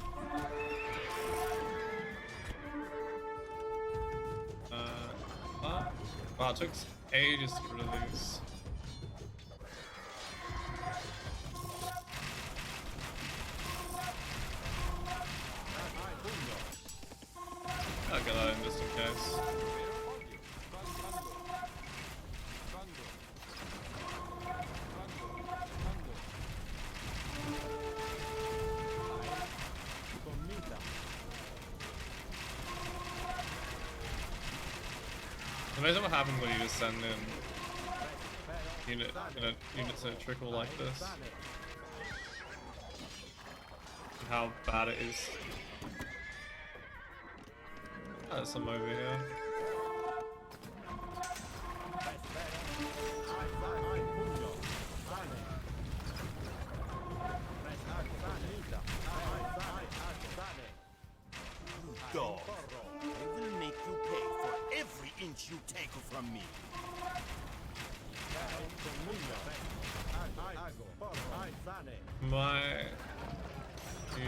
Wow, it took ages to get rid of these. I'll get that in just in case. Imagine what happens when you just send in units in a trickle like this. And how bad it is. There's some over here. Dog. I will make you pay for every inch you take from me. Might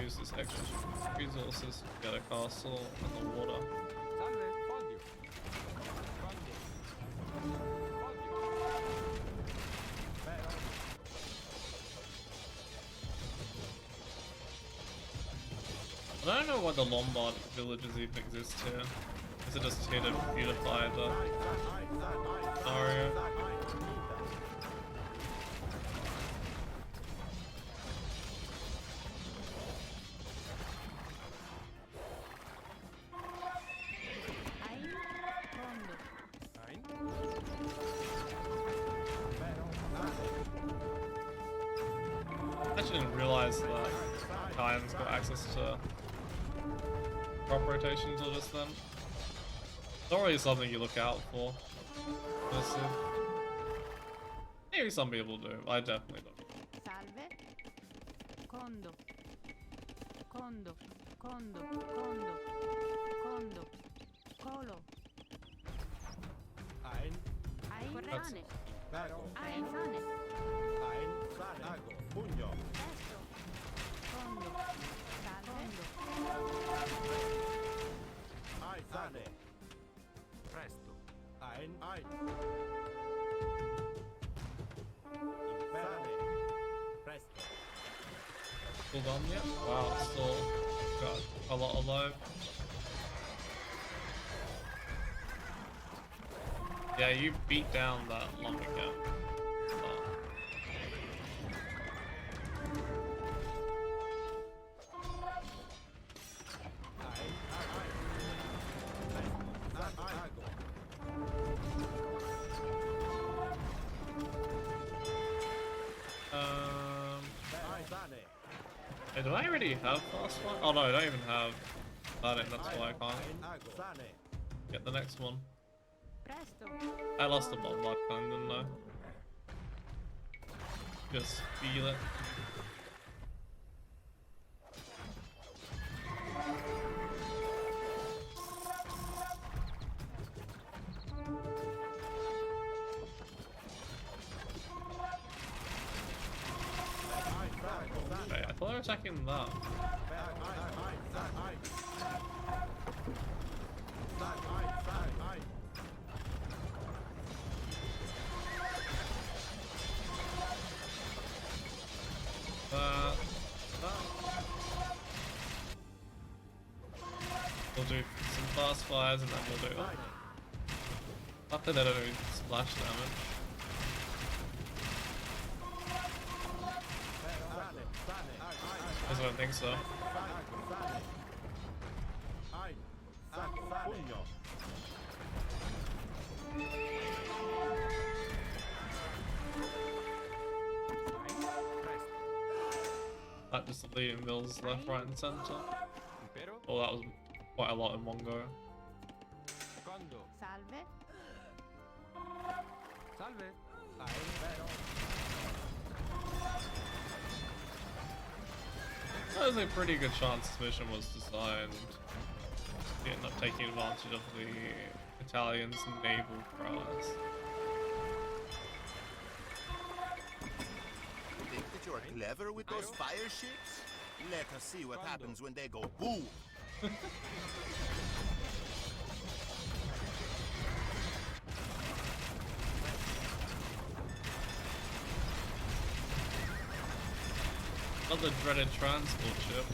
use this extra resources to get a castle and the water. I don't know why the Lombard villages even exist here. Is it just here to beautify the area? I actually didn't realize that Italians got access to crop rotation until just then. It's not really something you look out for. Honestly. Maybe some people do. I definitely don't. Salve. Condo. Condo. Condo. Condo. Condo. Colo. Ein, Ein. Corrane. Vero, Ein. Sane. ein, sane, ago, pugno, Presto. Condo. Salve. ai, sane, presto, ein, sane, presto, Still done yet? Wow, still got a lot alive. Yeah, you beat down that lumber camp. ago, ai, sane, Hey, do I already have fast one? Oh no, I don't even have that in, that's why I can't ago, sane, get the next one. Presto. I lost the bombard kind, didn't I? Just feel it. Wait, I thought I was attacking that. We'll do some fast fires and then we'll do it. After that, I don't do splash damage. I don't think so. pugno, That just deleting mills left, right, and center. Oh, that was quite a lot in one go. Salve. salve, That was a pretty good chance this mission was designed to end up taking advantage of the Italians' naval prowess. Think that you are clever with those fire ships? Let us see what happens when they go boom. Not the dreaded transport ship.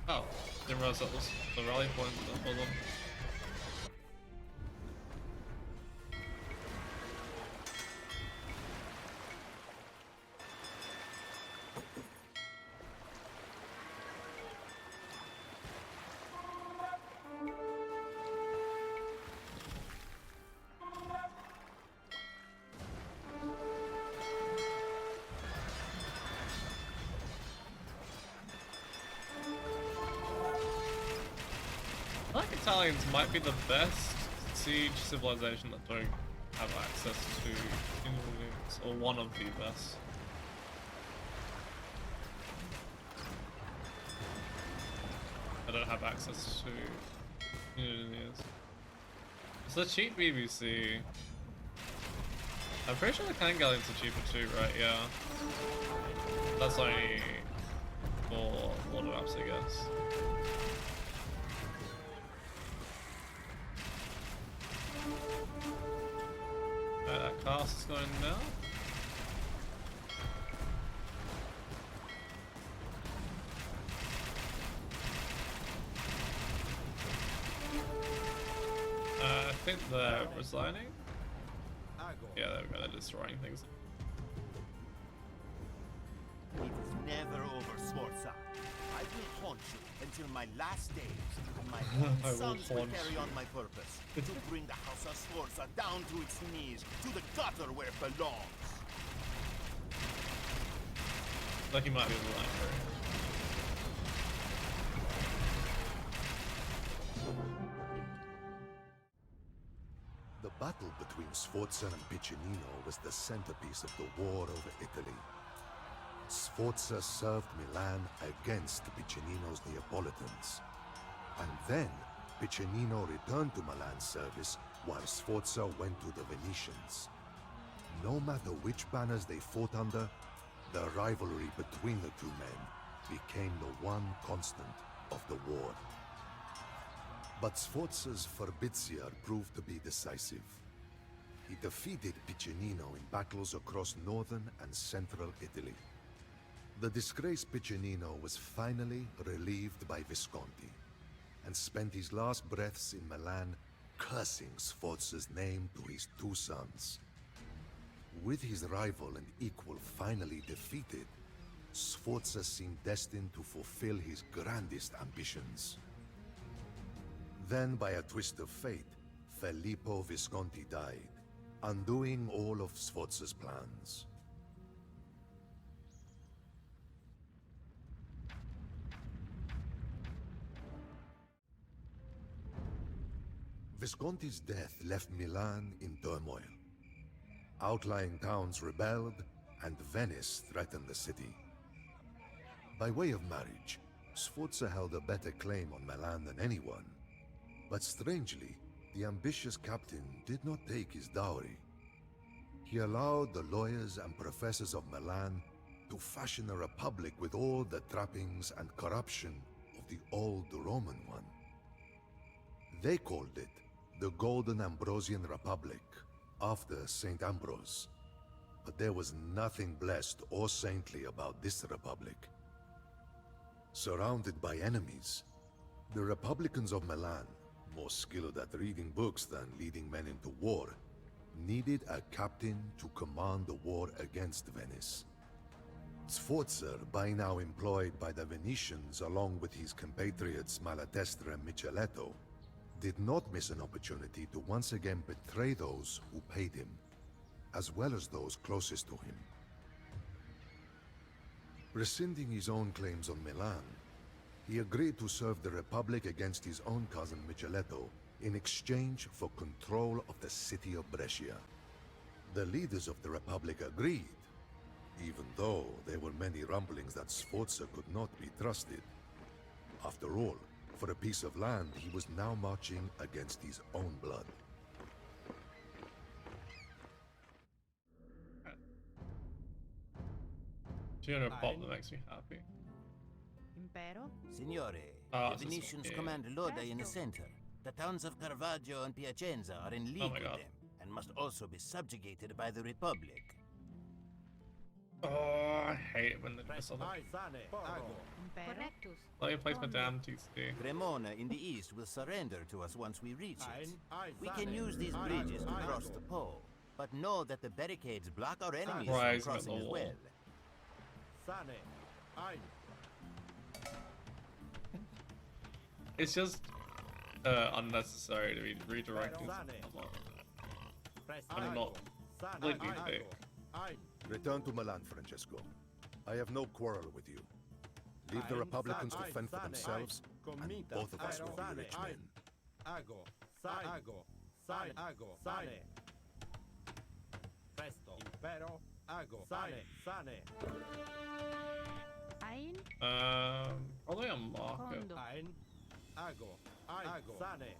Oh, didn't realize that was the rally point for them. I think Italians might be the best siege civilization that don't have access to engineers, or one of the best. I don't have access to engineers. It's a cheap BBC. I'm pretty sure the can galleons are cheaper too, right? Yeah. That's only for water maps, I guess. That cast is going now. I think they're resigning. Yeah, there we go, they're destroying things. It is never over, Sforza. I will haunt you until my last days, and my I will sons will haunt carry you. on my purpose, to bring the House of Sforza down to its knees, to the gutter where it belongs. Like he might be the line for it. The battle between Sforza and Piccinino was the centerpiece of the war over Italy. Sforza served Milan against Piccinino's Neapolitans. And then, Piccinino returned to Milan's service while Sforza went to the Venetians. No matter which banners they fought under, the rivalry between the two men became the one constant of the war. But Sforza's Furbizia proved to be decisive. He defeated Piccinino in battles across northern and central Italy. The disgraced Piccinino was finally relieved by Visconti, and spent his last breaths in Milan cursing Sforza's name to his two sons. With his rival and equal finally defeated, Sforza seemed destined to fulfill his grandest ambitions. Then, by a twist of fate, Filippo Visconti died, undoing all of Sforza's plans. Visconti's death left Milan in turmoil. Outlying towns rebelled, and Venice threatened the city. By way of marriage, Sforza held a better claim on Milan than anyone. But strangely, the ambitious captain did not take his dowry. He allowed the lawyers and professors of Milan to fashion a republic with all the trappings and corruption of the old Roman one. They called it the Golden Ambrosian Republic, after St. Ambrose. But there was nothing blessed or saintly about this republic. Surrounded by enemies, the Republicans of Milan, more skilled at reading books than leading men into war, needed a captain to command the war against Venice. Sforza, by now employed by the Venetians along with his compatriots Malatesta and Micheletto, did not miss an opportunity to once again betray those who paid him, as well as those closest to him. Rescinding his own claims on Milan, he agreed to serve the Republic against his own cousin Micheletto in exchange for control of the city of Brescia. The leaders of the Republic agreed, even though there were many rumblings that Sforza could not be trusted. After all, for a piece of land, he was now marching against his own blood. Doing a pop that makes me happy. Impero? Signore, Ah, the this is Venetians okay. command Lodi in the center. The towns of Caravaggio and Piacenza are in league Oh my with God. them, and must also be subjugated by the Republic. Oh, I hate it when they do something. Sane, Ago. Impero? Correctus. Let me place my damn TC. Cremona in the east will surrender to us once we reach it. Ein, We can use these bridges to cross the Po, but know that the barricades block our enemies Rising from at the crossing as wall. well. Sane, Ein. It's just unnecessary to be redirecting. I'm not completely thick. Ein. Return to Milan, Francesco. I have no quarrel with you. Leave the Republicans to fend for themselves, and both of us will be rich men. Ago, Sane, Ago, Sane, Ago, Sane. Presto, Impero, Ago, Sane, Sane. Ein? Probably a market. Secondo. Ein, Ago, Ago, Sane.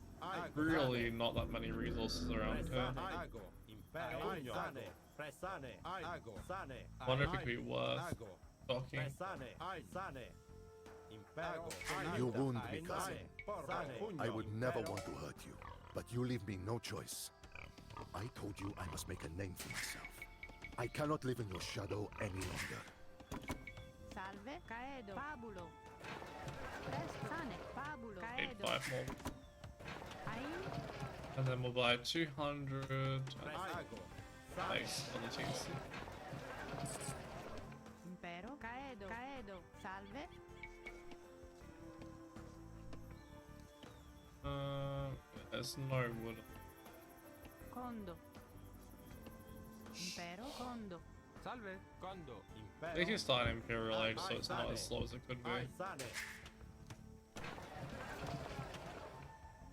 Really not that many resources around here. Ago. Impero. Sane. Presane. Ago. Sane. Wonder if it could be worth docking. Presane. Sane. Impero. You wound me, cousin. I would never want to hurt you, but you leave me no choice. I told you I must make a name for myself. I cannot live in your shadow any longer. Salve, Caedo, Fabulo. Presto, Sane, Fabulo, Need Caedo. 5 more. Ain, And then we'll buy 200 base on the TC. Impero, Caedo, Caedo. Salve, There's no wood. Condo. Impero, Condo. Salve. Condo. I think you start an Imperial Age, so it's not as slow as it could be. Sane.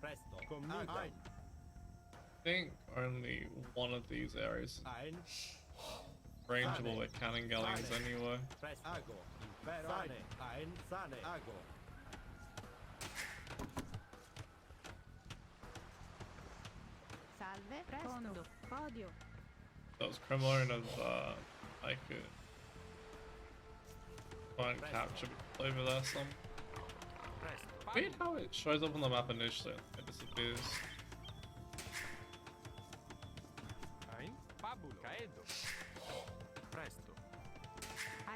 Presto. Commita. I think only one of these areas Ein. rangeable with cannon galleons anyway. Presto. Ago. Impero. Sane. Ein. Sane. Ago. Salve, Presto. Condo. Podio. That was Cremona, I could try and capture over there some. Presto. Weird how it shows up on the map initially and it disappears. Ein. Fabulo. Caedo. Presto.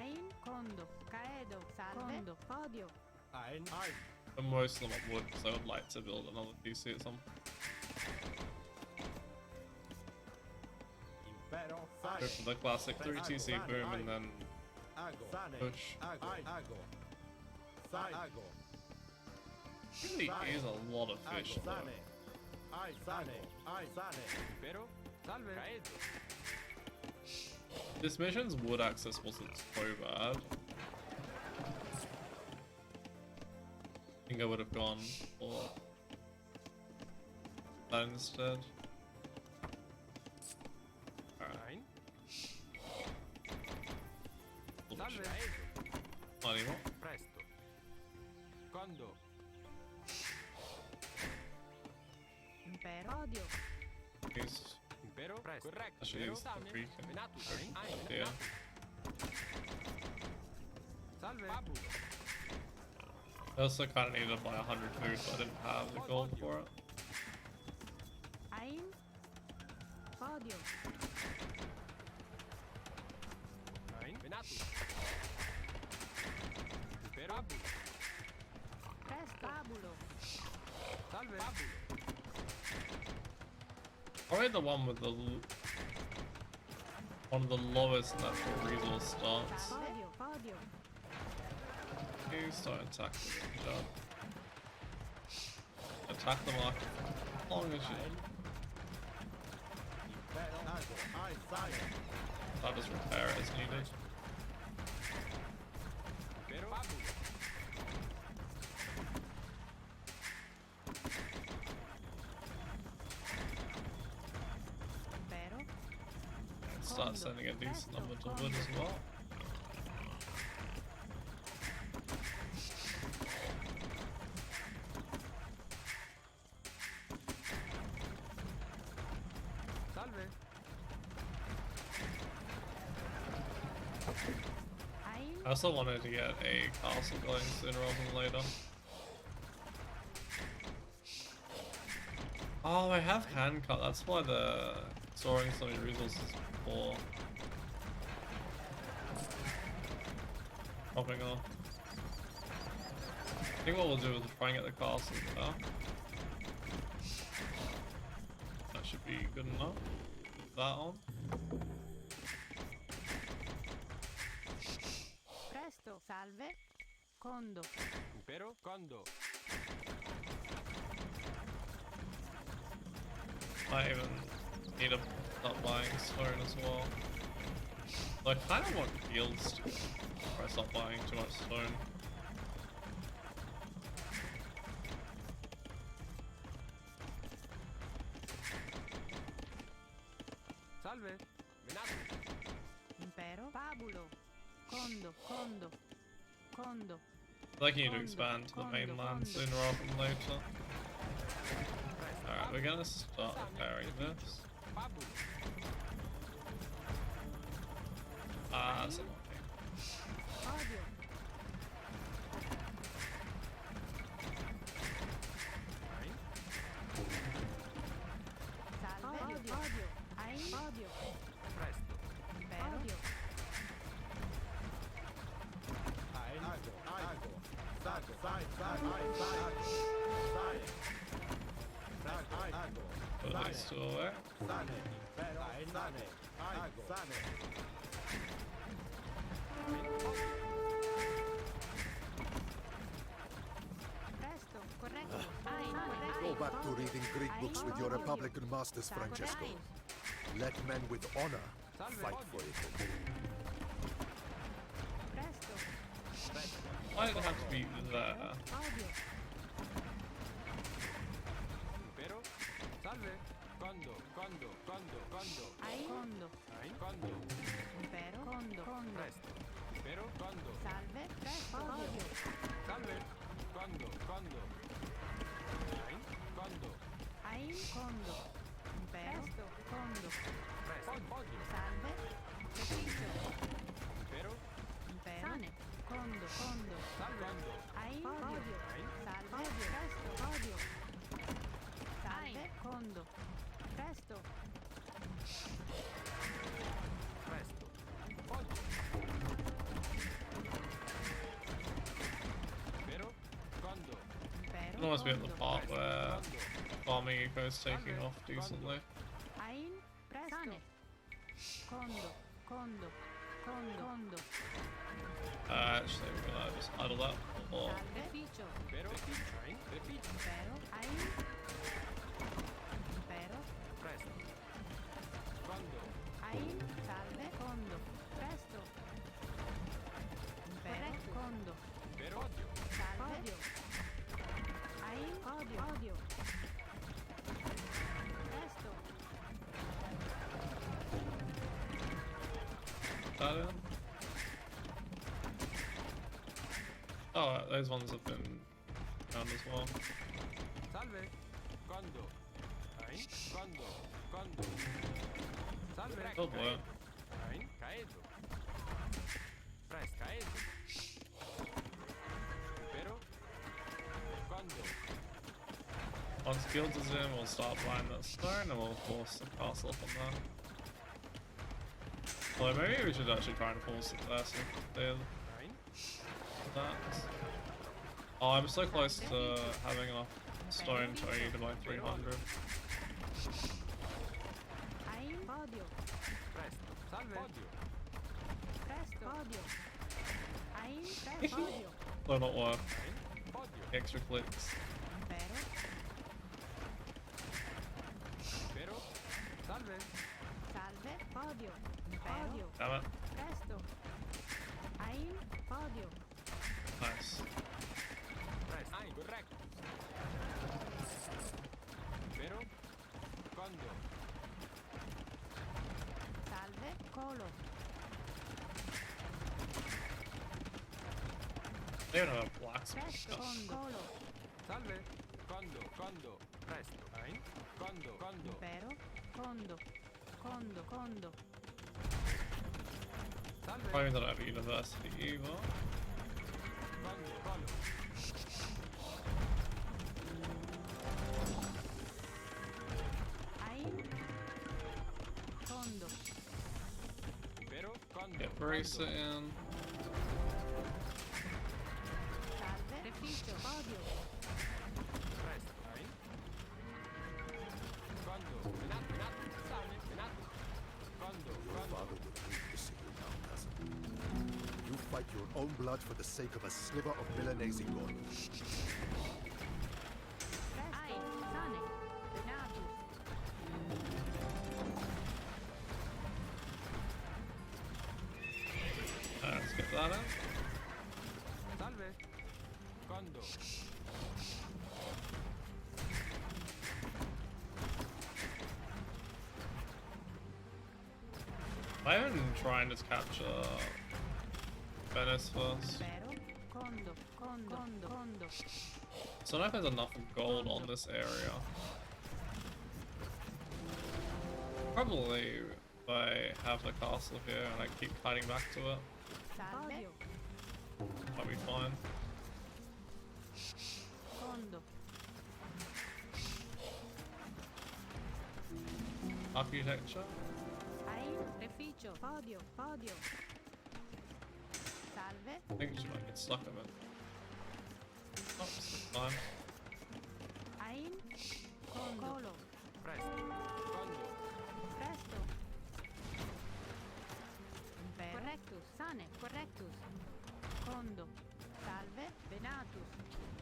Ain, Condo. Caedo. Salve, Condo. Podio. Ein. But most of them are wood, so I would like to build another PC at some point. Impero. Go for the classic 3TC boom and then Ago. Sane. push. Ago. Ago. Sane. Ago. Really is a lot of fish though. Sane. Ai sane. Ai sane. Impero. Salve. Caedo. This mission's wood access wasn't so bad. I think I would have gone for that instead. Ein. Bullshit. Salve. Not anymore. Presto. Condo. Impero. Podio. Use Impero. Presto. Corretto. Actually, use the beacon. Venatus. Yeah. Salve. Fabulo. I also kind of needed to buy 100 food, but I didn't have the gold for it. Ain, Podio. Ein. Venatus. Impero. Fabulo. Presto. Fabulo. Salve. Fabulo. Probably the one with the one of the lowest natural resource starts. Podio. Podio. You start attacking the job. Attack the market as long as you. Impero. Ago. Ai sane. I'll just repair it as needed. Impero. Fabulo. Impero. Start sending a decent number to wood as well. Salve. Ain, I also wanted to get a castle going sooner rather than later. Oh, I have hand cut. That's why the storing so many resources before popping off. I think what we'll do is try and get the castle now. That should be good enough. Put that on. Presto. Salve, Condo. Impero. Condo. I even need to start buying stone as well. So I kind of want yields to before I start buying too much stone. Salve. Venatus. Impero. Fabulo. Condo. Condo. Condo. I think you need to expand to the mainland sooner rather than later. Alright, we're gonna start repairing this. Ah, that's unlucky. Odio. Salve. Odio. Odio. Ai. Odio. Presto. Vero. Odio. Ein, Ago, Ago, Sago, Sai, Sai, Sai, Sai, Ago, But it's still there. Sane, Pero, Sane, Ago, Sane. Presto. Corretto. Ai. Corretto. Go back to reading Greek books with your Republican masters, Francesco. Let men with honor fight for it. Presto. Why did it have to be there? Odio. Impero. Salve. Condo. Ai. Condo. Condo. Impero. Condo. Condo. Presto. Impero. Condo. Salve. Presto. Odio. Salve. Condo. Condo. Ai. Condo. Impero. Presto. Condo. Presto. Odio. Salve. Preciso. Impero. Impero. Sane. Condo. Condo. Salve. Condo. Ai. Odio. Salve. Presto. Odio. Salve. Condo. Presto. Presto. Odio. Impero. Condo. Impero. Can almost be at the Condo. part where Condo. farming eco is taking off decently. Ain. Presto. Sane. Condo. Condo. Condo. Condo. Actually, we're gonna just idle that. Or Salve. Ufficio. Impero. Reficio. Impero. Ain. Impero. Presto. Condo. Ain. Salve. Condo. Presto. Impero. Condo. Impero. Odio. Salve. Odio. Ain. Odio. Odio. Presto. that in? Oh, those ones have been found as well. Salve. Condo. Ein. Condo. Condo. Salve. Oh boy. Ein. Caedo. Presto. Caedo. Impero. Condo. Once guild is in, we'll start buying that stone and we'll force the castle from there. Well, maybe we should actually try and force it there so they Ein. that. Oh, I'm so close to having enough stone to only do like 300. Ain. Odio. Presto. Salve. Odio. Presto. Odio. Ain. Presto. Odio. Well, not worth Ein. Odio. extra clicks. Impero. Impero. Salve. Salve. Odio. Impero. Damn it. Presto. Ain. Odio. Nice. Presto. Ein. Corretto. Impero. Condo. Salve. Colo. They don't have a blacksmith Presto. stuff. Colo. Salve. Condo. Condo. Presto. Ein. Condo. Condo. Impero. Condo. Condo. Condo. Salve. Probably don't have a university either. Condo. Colo. Ain. Condo. Impero. Condo. Get brace it in. Salve. Reficio. Odio. Presto. Ein. Condo. Menato. Menato. Sane. Menato. Condo. Condo. Father would hate to see you now, cousin. You fight your own blood for the sake of a sliver of Milanese gold. Presto. Ain. Sane. Donatus. Let's get that in. Salve. Condo. I even try and just capture Venice first. Impero. Condo. Condo. Condo. Condo. So I don't know if there's enough gold on this area. Probably if I have the castle here and I keep fighting back to it, Salve. might be fine. Fondo. Architecture? Ein. Reficio. Podio. Podio. Salve. I think she might get stuck in it. Oh, it's fine. Ein. Colo. Presto. Fondo. Presto. Impero. Correctus. Sane. Correctus. Condo. Salve. Venatus.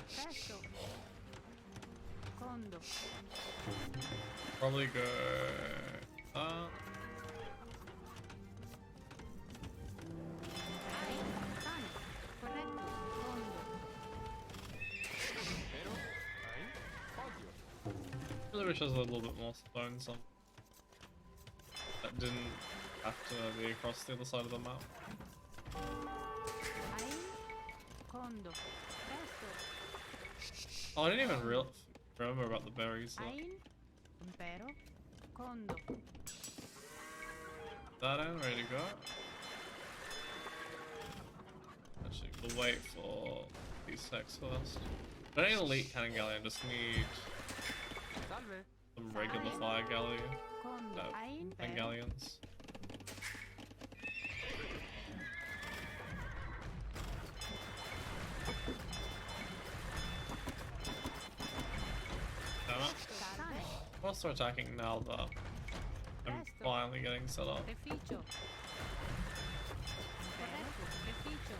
Presto. Condo. Probably go. Ein. Sane. Correctus. Condo. Impero. Ein. Podio. Really wish there was a little bit more stones on. That didn't have to be across the other side of the map. Ein. Condo. Presto. Oh, I didn't even remember about the berries. Though. Ein. Impero. Condo. That in, ready to go. Actually, we'll wait for these sets first. Don't need elite cannon galleon, just need Salve. some regular fire galleon. Condo. No, Ein. and galleons. Damn it. Sane. I'll start attacking now that I'm Presto. finally getting set up. Reficio. Correctus. Reficio.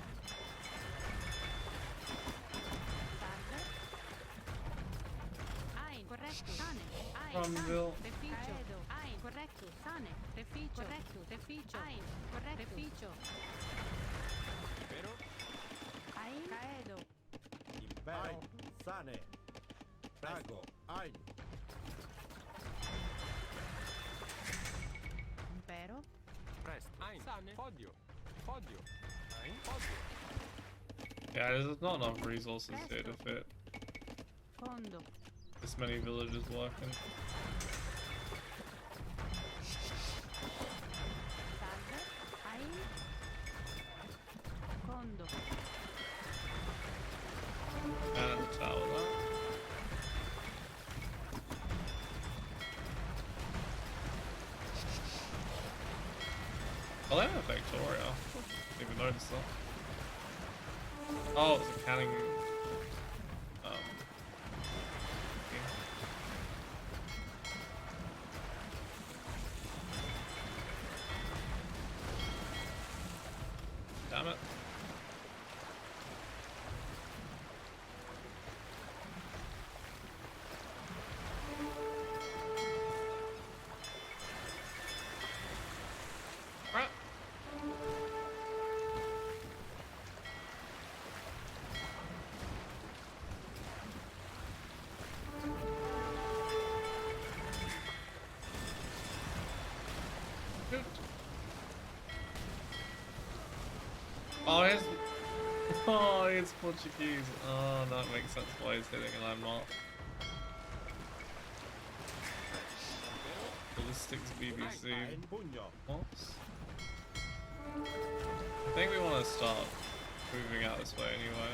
Salve. Ein. Correctus. Sane. Ein. Rumville. Sane. Reficio. Ein. Correctus. Sane. Reficio. Correctus. Reficio. Ein. Correctus. Reficio. Impero. Ein. Caedo. Impero. Sane. Prago. Ein. Impero. Presto. Ein. Sane. Podio. Podio. Ein. Podio. Yeah, there's not enough resources here to fit Condo. this many villages working. Salve. Ein. Condo. And a tower there. Oh, they have a Victoria. Didn't even notice that. Oh, it's a canning. Thing. Damn it. Crap. Shoot. Oh, it's Portuguese. Oh, that makes sense why he's hitting a landmark. Ballistics BBC. Ein pugno. What? I think we want to start moving out this way anyway.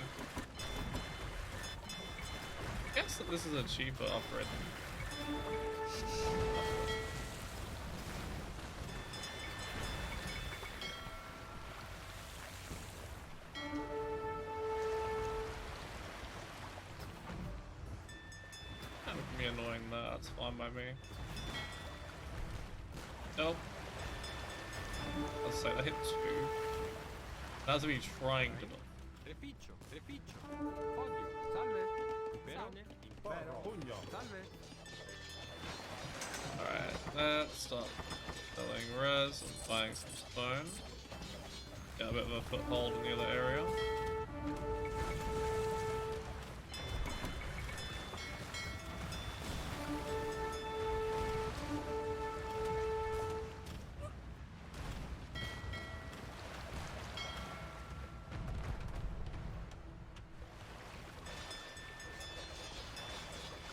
I guess that this is a cheaper upgrade. Kind of me annoying that, that's fine by me. Nope. Let's say I hit 2. That's me trying to. Reficio. Reficio. Podio. Salve. Impero. Impero. Pugno. Salve. Alright, let's start selling res and buying some stone. Get a bit of a foothold in the other area.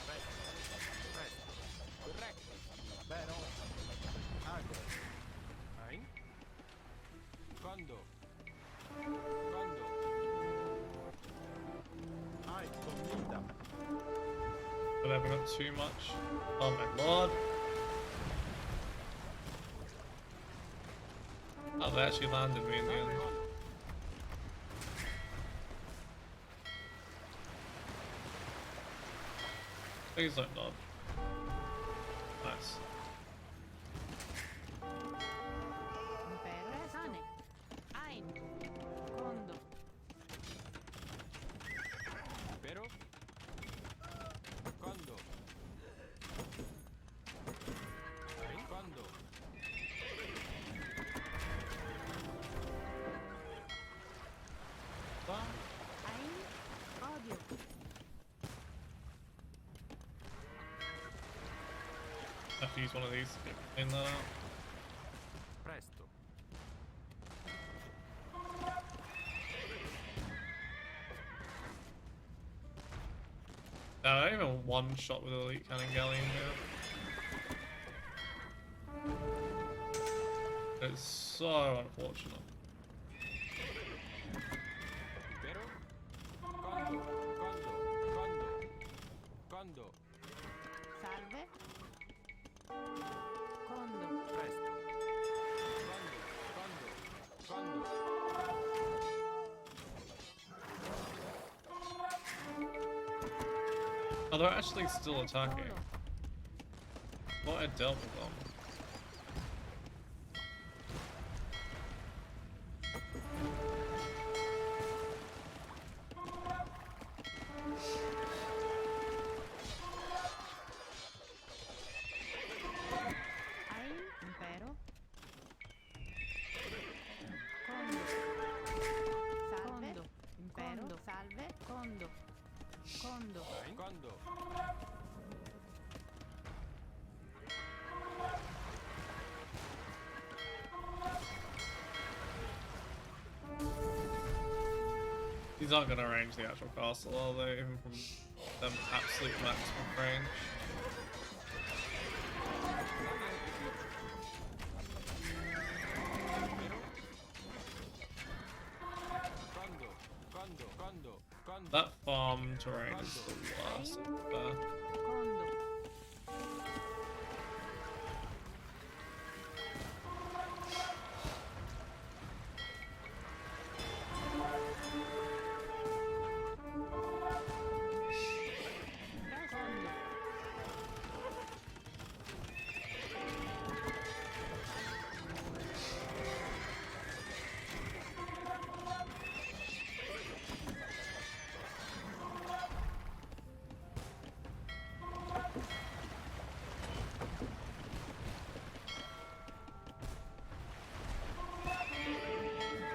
Presto. Corretto. Impero. Quando? Ai, comida. But I haven't got too much. Oh my lord. Oh, they actually landed me in the end. Please don't nod. Nice. Impero. Sane. Ein. Kondo. Pero? Quando? Ai, quando? Ein. Odio. I have to use one of these to clean that out. Presto. No, I even one shot with elite cannon galleon here. It's so unfortunate. Pero? Quando? Quando? Quando? Salve. Kondo. Presto. Quando? Oh, they're actually still attacking. What I dealt with them. Ein. Impero. Kondo. Salve. Impero. Salve. Kondo. Kondo. Quando? These aren't going to range the actual castle, are they? Even from them absolute maximum range. Quando? That farm terrain is the worst there. Kondo. Kondo.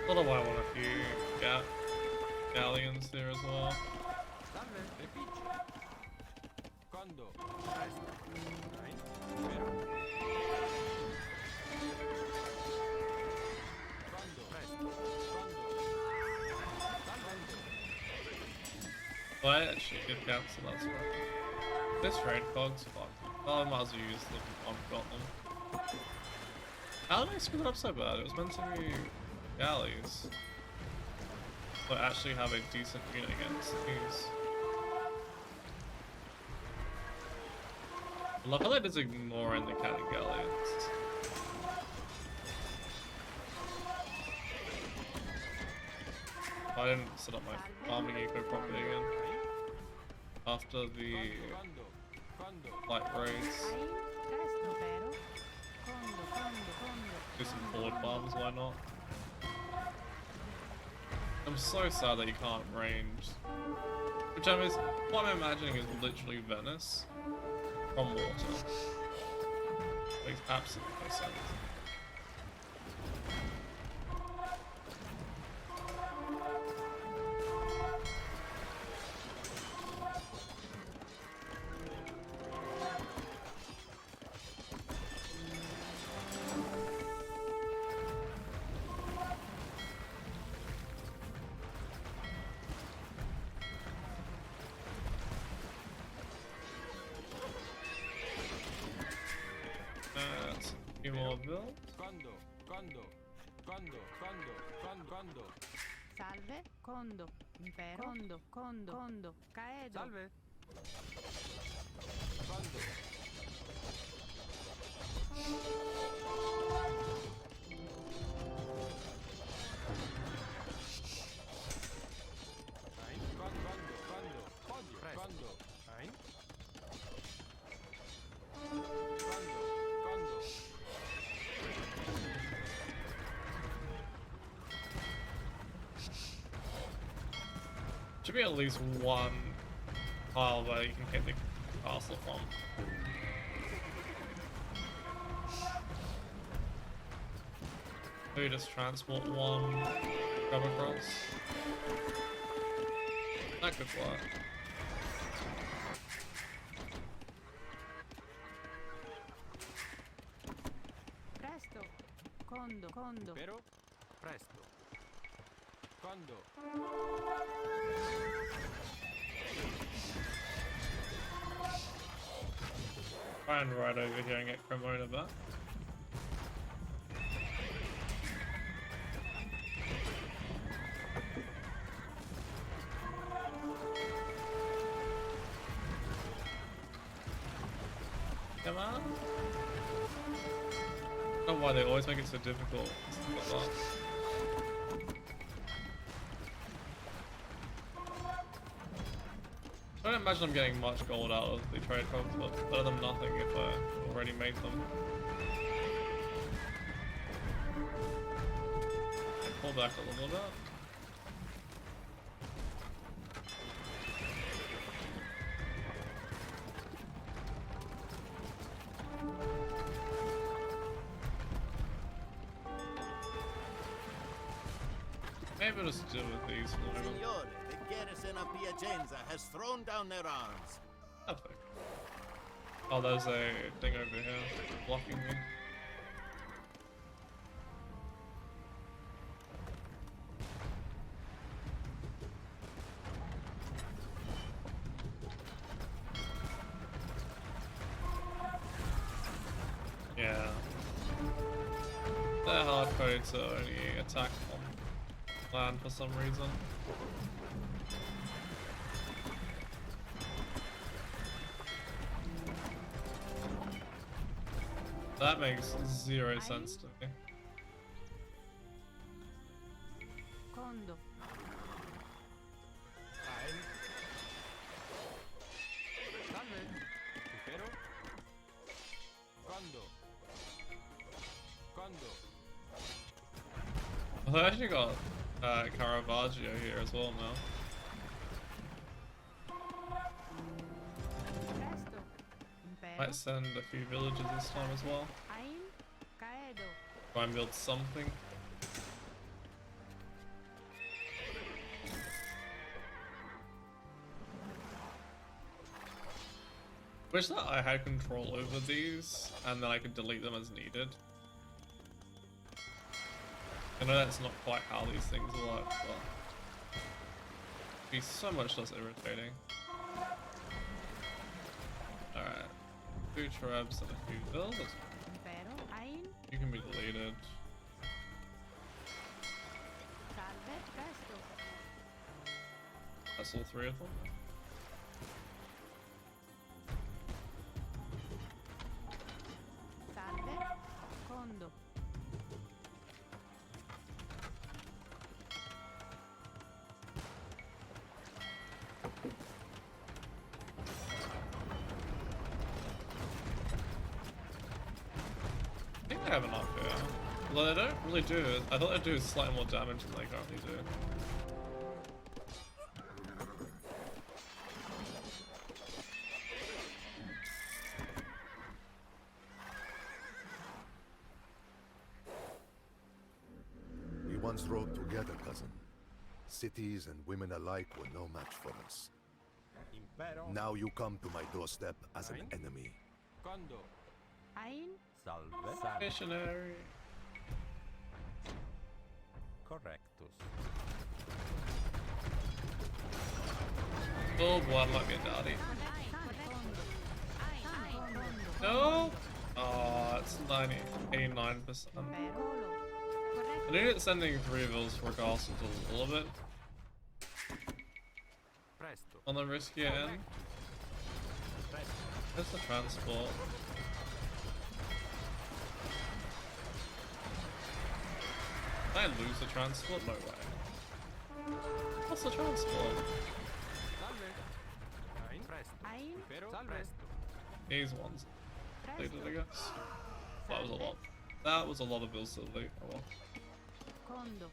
Sort of why I want a few galleons there as well. Salve, Repice. Quando? Presto. Ai, pero? Quando? Presto. Quando? Salve. Well, I actually did cancel, that's right. This raid cog's fucked. Oh, I might as well use them. I've got them. How did I screw that up so bad? It was meant to be galleys. But actually have a decent unit against these. Luckily, it's ignoring the cannon galleons. I didn't set up my farming eco properly again. After the light raids. Ein. Presto. Impero. Kondo. Kondo. Kondo. Do some forward farms, why not? I'm so sad that you can't range. Which I mean, what I'm imagining is literally Venice from water. Makes absolutely no sense. Few more builds. Quando? Salve, condo, impero, condo, caedo. Salve. Should be at least one tile where you can hit the castle from. Maybe just transport one, come across. That could work. Presto, condo. Pero presto. Condo. Try and ride over here and get Cremona back. Come on. I don't know why they always make it so difficult. Stuff like that. I don't imagine I'm getting much gold out of the trade cards, but better than nothing if I already made them. Pull back a little bit. Maybe we'll just deal with these for the moment. Signore, the garrison of Piacenza has thrown down their arms. Perfect. Oh, there's a thing over here blocking me. Yeah. They're hard coded to only attack on land for some reason. That makes zero sense to me. Condo, Salve. Pero condo. I actually got Caravaggio here as well now. presto, impero, Might send a few villages this time as well. ein, caedo. Try and build something. Wish that I had control over these and then I could delete them as needed. I know that's not quite how these things work, but it'd be so much less irritating. Alright. 2 trebs and a few villas. Impero, ein, You can be deleted. salve, presto. That's all 3 of them. Salve, condo. I think they have enough here. Although they don't really do. I thought they'd do slightly more damage than they currently do. We once rode together, cousin. Cities and women alike were no match for us. Impero. Now you come to my doorstep as an enemy. Condo. Ein, Salve. Missionary. Correctus. Oh boy, I might be a daddy. No! Oh, it's 89%. impero, colo. Correctus. I need it sending 3 bills for castles a little bit Presto. on the riskier end. There's the transport. Did I lose the transport? No way. What's the transport? Salve. Ein. Presto. Ein. Pero. Presto. These ones. Presto. I guess. That was a lot. That was a lot of bills to delete. Oh well. Condo.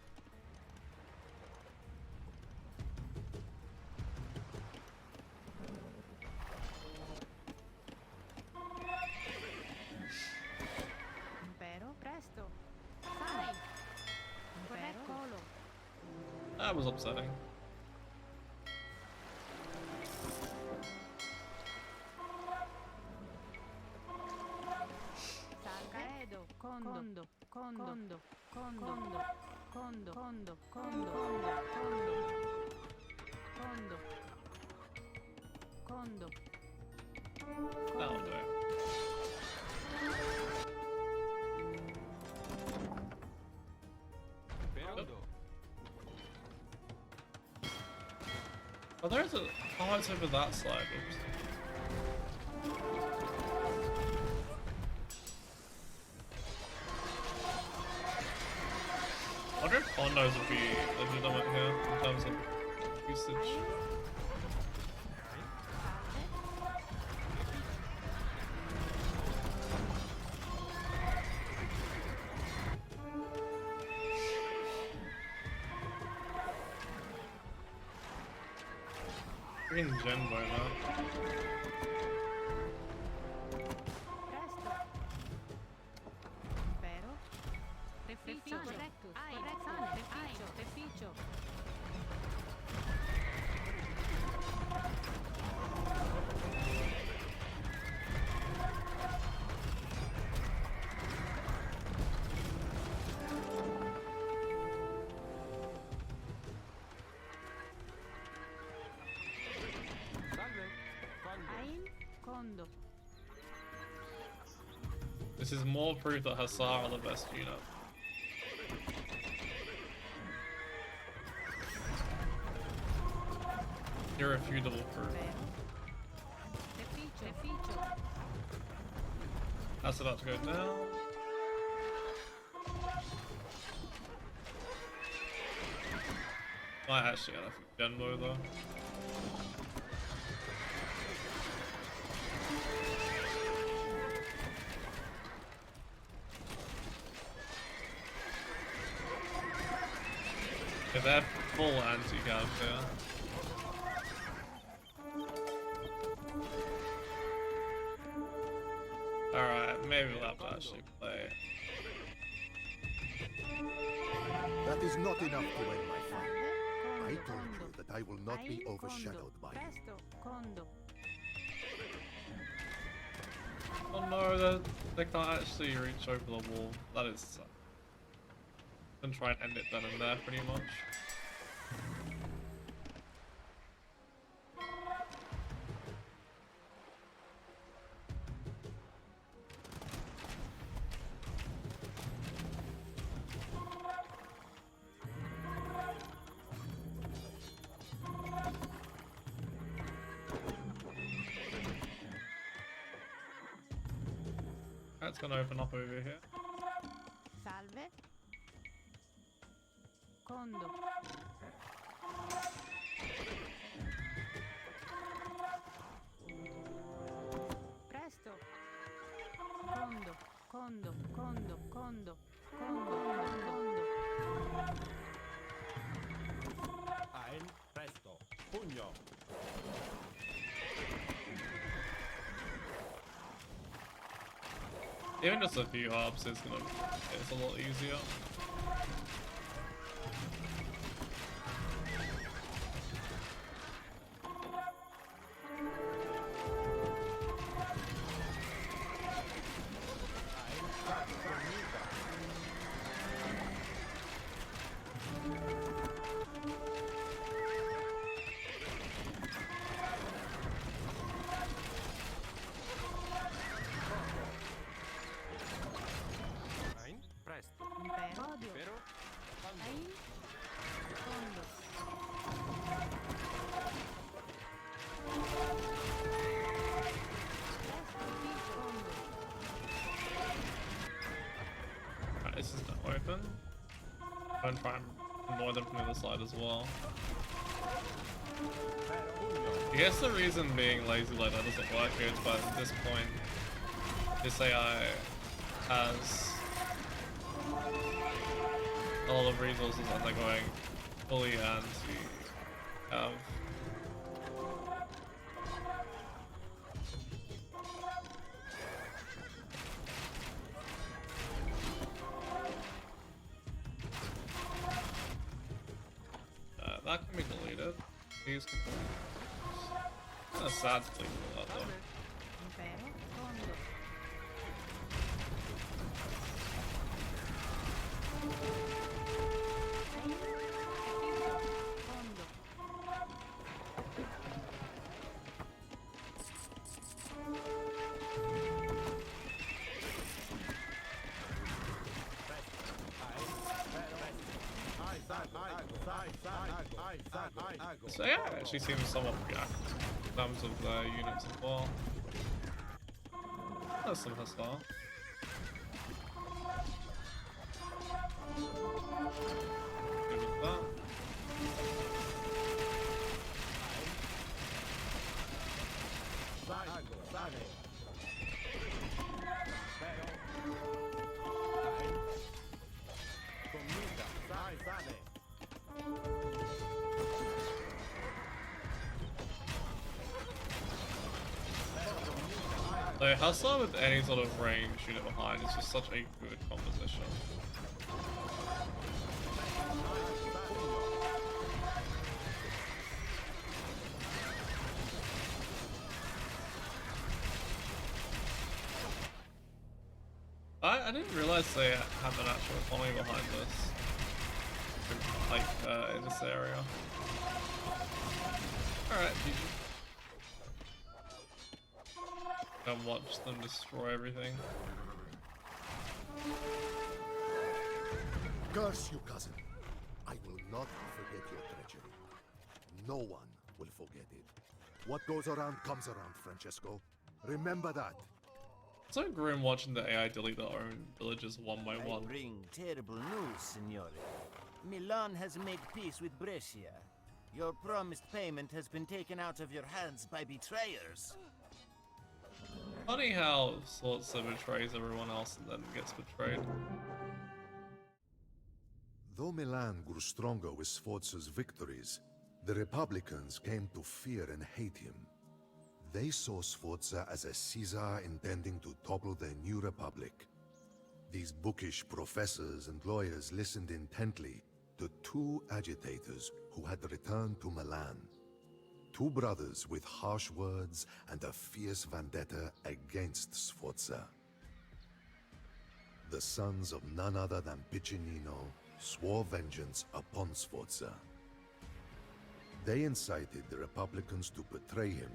Impero. Presto. Sane. Impero. Colo. That was upsetting. Caedo. Condo. Condo. Condo. Condo. Condo. Condo. Condo. Condo. Condo. That'll do it. Perodo. Oh, there's a. Oh, it's over that side. Oops. I wonder if condos would be legitimate here in terms of usage. Freaking Genbo now. Presto. Impero. Reficio. Correctus. Sane. Reficio. Reficio. Salve. Condo. Ein. Condo. This is more proof that Hussar are the best unit. Irrefutable proof. Impero. Reficio. Reficio. That's about to go down. I actually had a Genbo though. Yeah, they're full anti-cav here. Alright, maybe we'll have to actually play. That is not enough to end my fight. Salve. I Condo. told you Condo. that I will not be Ein. overshadowed by Condo. you. Presto. Condo. Oh no, they can't actually reach over the wall. That is. Then try and end it then and there, pretty much. That's gonna open up over here. Salve. Condo. Presto. Condo. Condo. Condo. Condo. Condo. Condo. Ein. Presto. Pugno. Even just a few hubs is gonna. It's a lot easier. Ein. Presto. Impero. Pero. and try and annoy them from the other side as well. I guess the reason being lazy like that doesn't work here is, but at this point, this AI has a lot of resources and they're going fully anti-have. That can be deleted. These can be deleted. Kind of sad to delete that though. Impero, fondo. Fondo. So yeah, it actually seems somewhat react in terms of their units as well. That's some hostile. Good with that. Like, hustler with any sort of range unit behind is just such a good composition. I didn't realize they have an actual economy behind this. Like, in this area. Alright, GG. And watch them destroy everything. Curse you, cousin. I will not forget your treachery. No one will forget it. What goes around comes around, Francesco. Remember that. It's so grim watching the AI delete their own villages one by I one. bring terrible news, Signore. Milan has made peace with Brescia. Your promised payment has been taken out of your hands by betrayers. Funny how Sforza betrays everyone else and then gets betrayed. Though Milan grew stronger with Sforza's victories, the Republicans came to fear and hate him. They saw Sforza as a Caesar intending to topple their new republic. These bookish professors and lawyers listened intently to two agitators who had returned to Milan. Two brothers with harsh words and a fierce vendetta against Sforza. The sons of none other than Piccinino swore vengeance upon Sforza. They incited the Republicans to betray him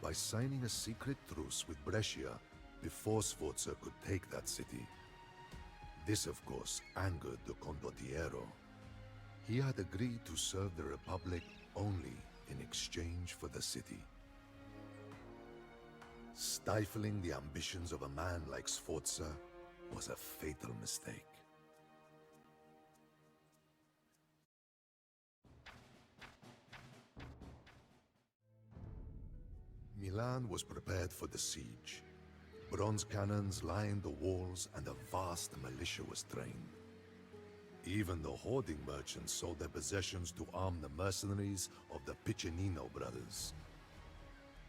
by signing a secret truce with Brescia before Sforza could take that city. This, of course, angered the Condottiero. He had agreed to serve the Republic only in exchange for the city. Stifling the ambitions of a man like Sforza was a fatal mistake. Milan was prepared for the siege. Bronze cannons lined the walls and a vast militia was trained. Even the hoarding merchants sold their possessions to arm the mercenaries of the Piccinino brothers.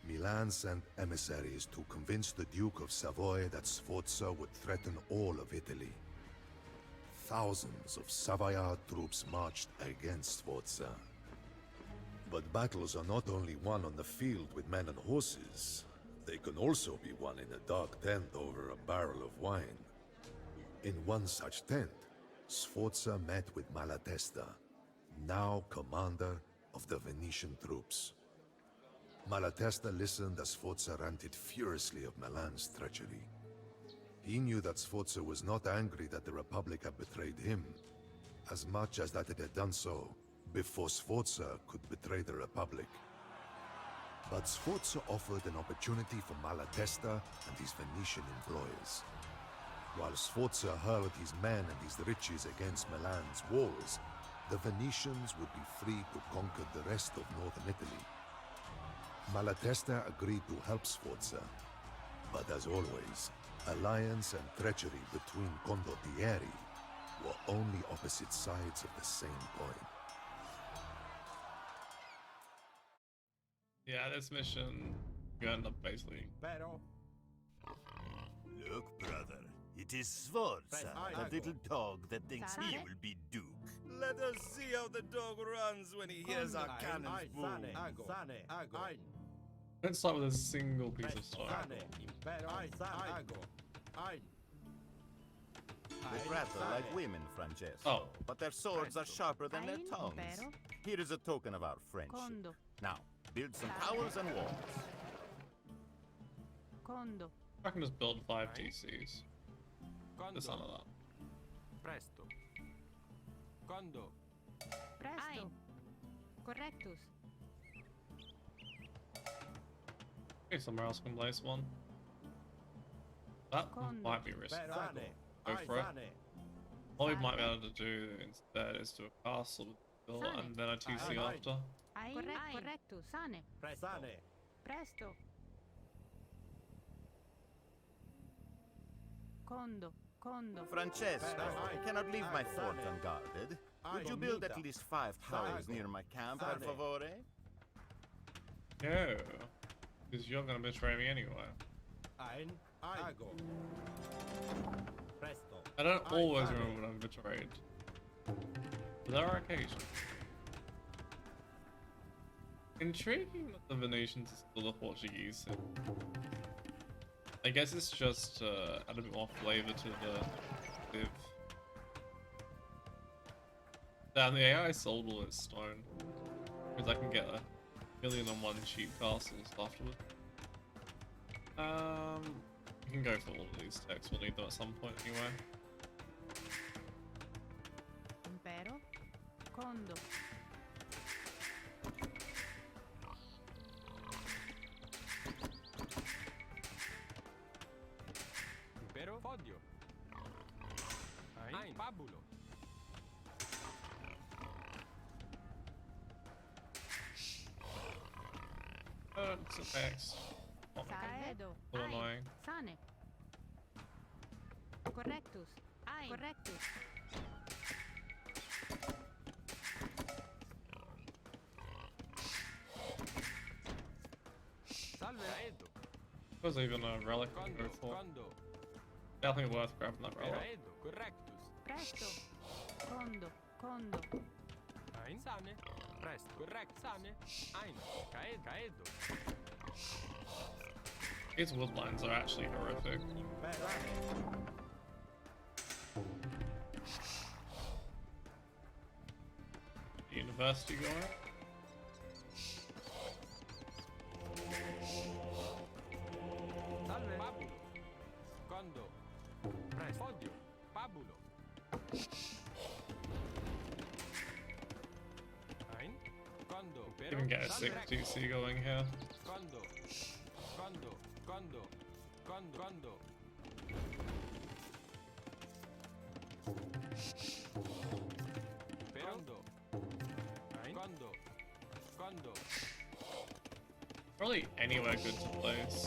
Milan sent emissaries to convince the Duke of Savoy that Sforza would threaten all of Italy. Thousands of Savoyard troops marched against Sforza. But battles are not only won on the field with men and horses. They can also be won in a dark tent over a barrel of wine. In one such tent, Sforza met with Malatesta, now commander of the Venetian troops. Malatesta listened as Sforza ranted furiously of Milan's treachery. He knew that Sforza was not angry that the Republic had betrayed him, as much as that it had done so before Sforza could betray the Republic. But Sforza offered an opportunity for Malatesta and his Venetian employers. While Sforza hurled his men and his riches against Milan's walls, the Venetians would be free to conquer the rest of northern Italy. Malatesta agreed to help Sforza, but as always, alliance and treachery between condottieri were only opposite sides of the same coin. Yeah, this mission, you end up basically. Pero, Look, brother, it is Sforza, the little dog that thinks he will be Duke. Let us see how the dog runs when he hears our cannons boom. Sane, ago. Let's start with a single piece of stone. Sane, impero, ago. They rattle like women, Francesco. Oh. But their swords are sharper than their tongues. Impero. Here is a token of our friendship. Condo. Now, build some towers and walls. Condo. I can just build 5 DCs. Condo. There's none of that. Presto. Condo. Presto. Correctus. Okay, somewhere else can place one. That Condo. might be risky. Sane, Go for it. sane. What we might be able to do instead is do a castle with a villa and then a TC after. Correctus. Sane. Sane, Presto. Condo. Condo. Francesco, I cannot leave my fort unguarded. Would you build at least 5 towers near my camp, per favore? No, because you're gonna betray me anyway. ago. Presto. I don't always remember when I'm betrayed. But there are occasions. Intriguing that the Venetians are still the Portuguese. I guess it's just add a bit more flavor to the Civ. Damn, the AI sold all its stone. Because I can get 1,000,001 cheap castles afterward. You can go for all of these techs, we'll need them at some point anyway. Impero. Condo. Impero. Fodio. Ein. Pabulo. It's a text. Oh, Caedo. so annoying. Sane. Correctus. Correctus. Salve. Caedo. There's even a relic I can go Condo. for. Condo. Definitely worth grabbing that relic. Caedo. Correctus. Presto. Condo. Condo. Ein. Sane. Presto. Correct. Sane. Ein. Caedo. These woodlines are actually horrific. University going? Salve. Pabulo. Condo. Presto. Fodio. Pabulo. Ein. Condo. Impero. Even get a Salve. 6 DC going here. Condo. Condo. Condo. Condo. Condo. Impero. Condo. Ein. Condo. Condo. Probably anywhere good to place.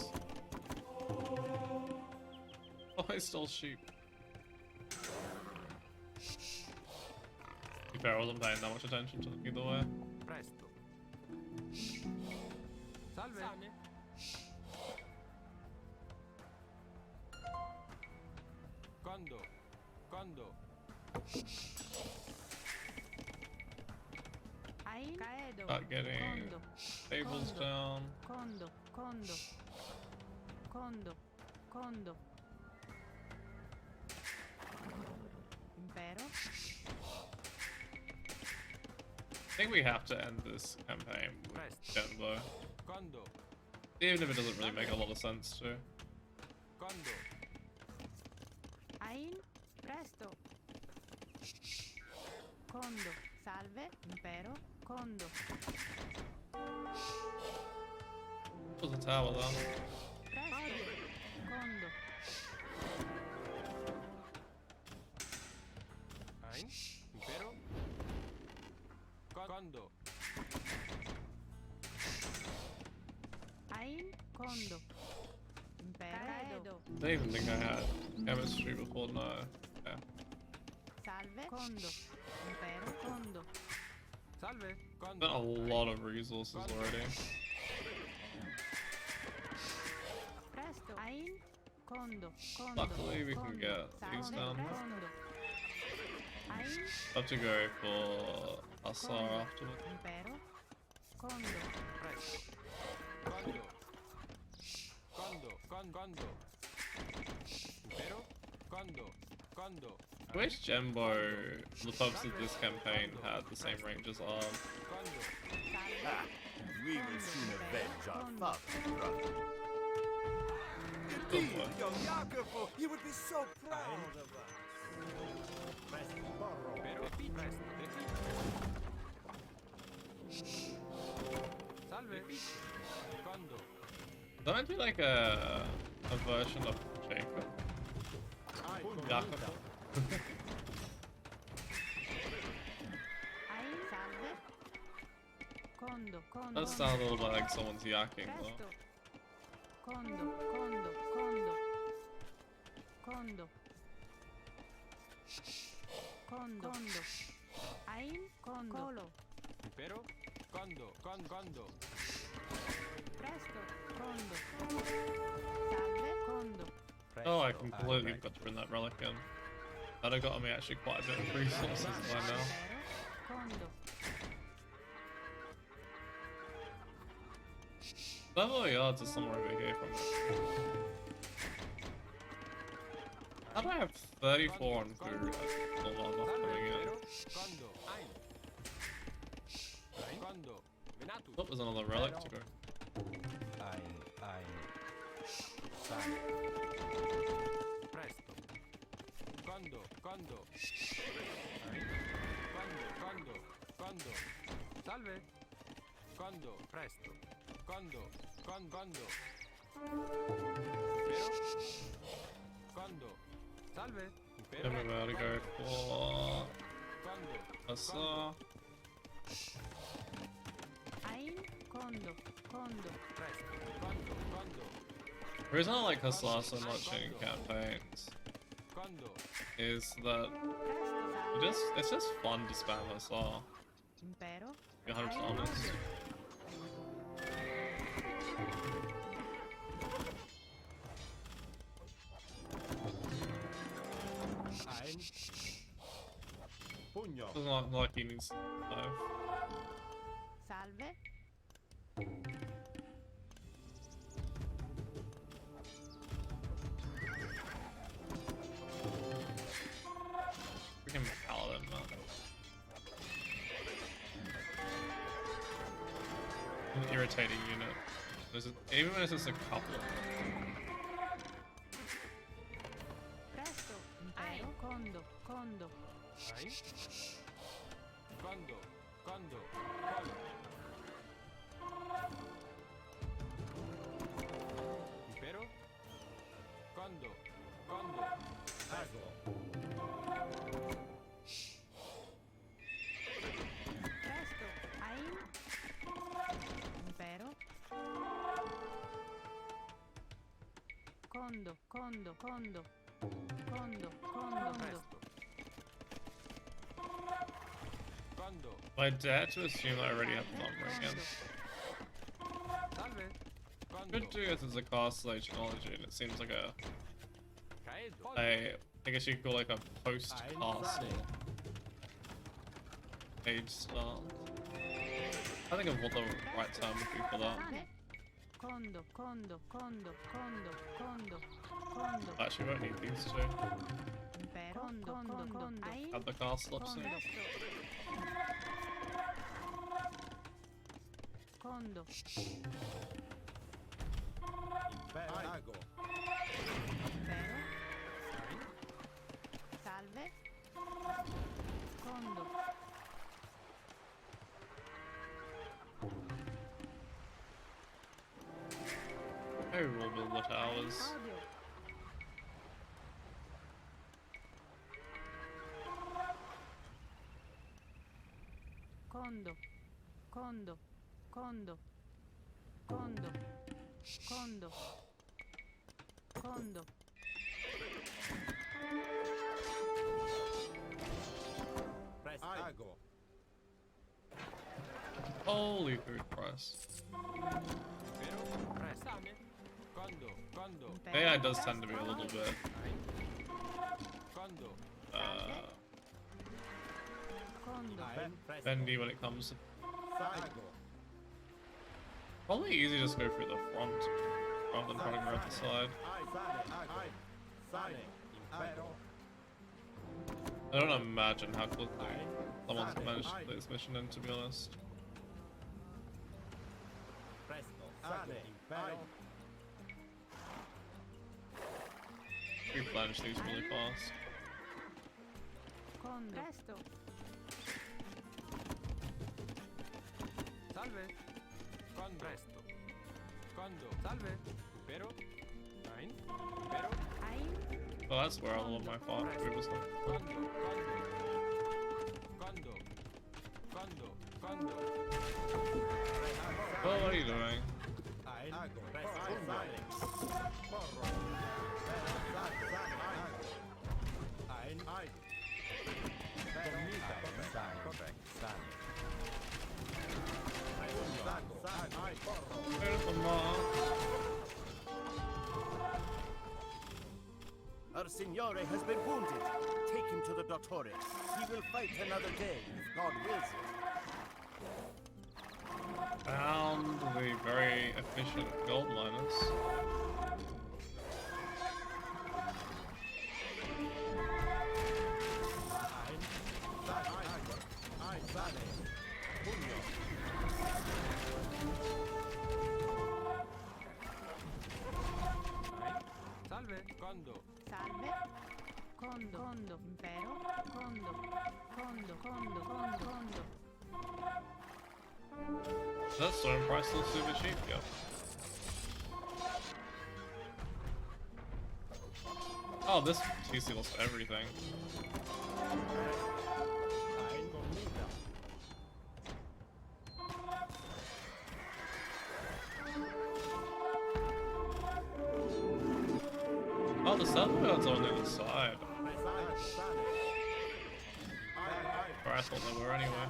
Oh, I stole sheep. To be fair, I wasn't paying that much attention to them either way. Presto. Salve. Sane. Condo. Condo. Ein. Caedo. Start getting Condo. tables Condo. down. Condo. Condo. Condo. Condo. Impero. I think we have to end this campaign with Denver. Condo. Even if it doesn't really make a lot of sense to. Condo. Ein. Presto. Condo. Salve. Impero. Condo. What's the tower then? Presto. Condo. Condo. Ein, condo. Impero. I don't even think I had chemistry before, no. Yeah. Salve, condo. Impero, condo. Salve. Got a Condo. lot of resources already. Presto. Ein, condo. Condo. Luckily we can condo. get these Salve, done. condo. Ein, Have to go for Asar afterwards. impero, condo. Presto. Condo. Condo. Impero. Condo. I wish Gembo, for the purpose of this campaign, had the same range as Arm. Condo. Salve, Ah, we will soon avenge our father, brother. Good work. Young Jacopo, you would be so proud of us. Presto. Impero. Presto. Salve. Condo. That might be like a version of Jacob. Jacob. ein, salve. Condo. That sounds a little bit like someone's yakking though. Presto. Condo. Ein, condo. Colo. Impero. Condo. Presto. Condo. Salve, condo. Oh, I completely got to bring that relic in. That have gotten me actually quite a bit of resources by now. Impero, condo. Level yards is somewhere over here from it. How do I have 34 on food? Still not enough coming in. Condo. Ein. Condo. Venatus. Oh, there's another relic to go. Presto. Condo. Condo. Salve. Condo. Presto. Condo. Impero. Condo. Salve. Then Impero. we're about to go for Condo. Asar. Ein, condo. Presto. Condo. The reason I like Haslar so much in campaigns Condo. is that Presto, salve. it's just fun to spam Haslar. Impero. To be 100% Ein, honest. condo. Ein. Pugno. Doesn't look like he needs to dive. Salve. Freaking paladin, man. An irritating unit. Even when it's just a couple. Presto. Impero. Condo. Ein. Condo. Impero. Condo. Ago. Presto. Ein. Impero. Condo. Presto. Condo. I dare to assume I already have Thumb Ring in. Salve. Condo. Good to guess it's a castle age technology and it seems like Caedo. I guess you could call like a post castle age start. I think of what the right term would be for that. Sane. Condo. Actually, we won't need these two. Impero. Condo. Ein. Have the castle up soon. Presto. Condo. Ago. Impero. Salve. Condo. Maybe we'll build the towers. Odio. Condo. Condo. Condo. Condo. Condo. Condo. Prestago. Holy food price. Vero? Sane. Condo. AI does tend to be a little bit Condo. Condo. bendy when it comes to Sago. probably easy to just go through the front rather than running around the side. Sane. Impero. I don't imagine how quickly someone's managed to play this mission in, to be honest. Presto. Sane. Impero. Replenish these really fast. Condo. Presto. Salve. Condo. Presto. Condo. Salve. Vero? Ein. Vero? Ein. Oh, that's where all of my food was like. Condo. Condo. Oh, what are you doing? Ago. Presto. Sane. Porro. Ein. Comita. Sane. There's the mob. Our signore has been wounded. Take him to the dottore. He will fight another day, if God wills it. Found the very efficient gold miners. Salve. Condo. Salve. Condo. Condo. Impero. Condo. Condo. Condo. Condo. Condo. That stone price looks super cheap, yep. Oh, this TC looks everything. Oh, the Southbound's on the other side. Or I thought they were anyway.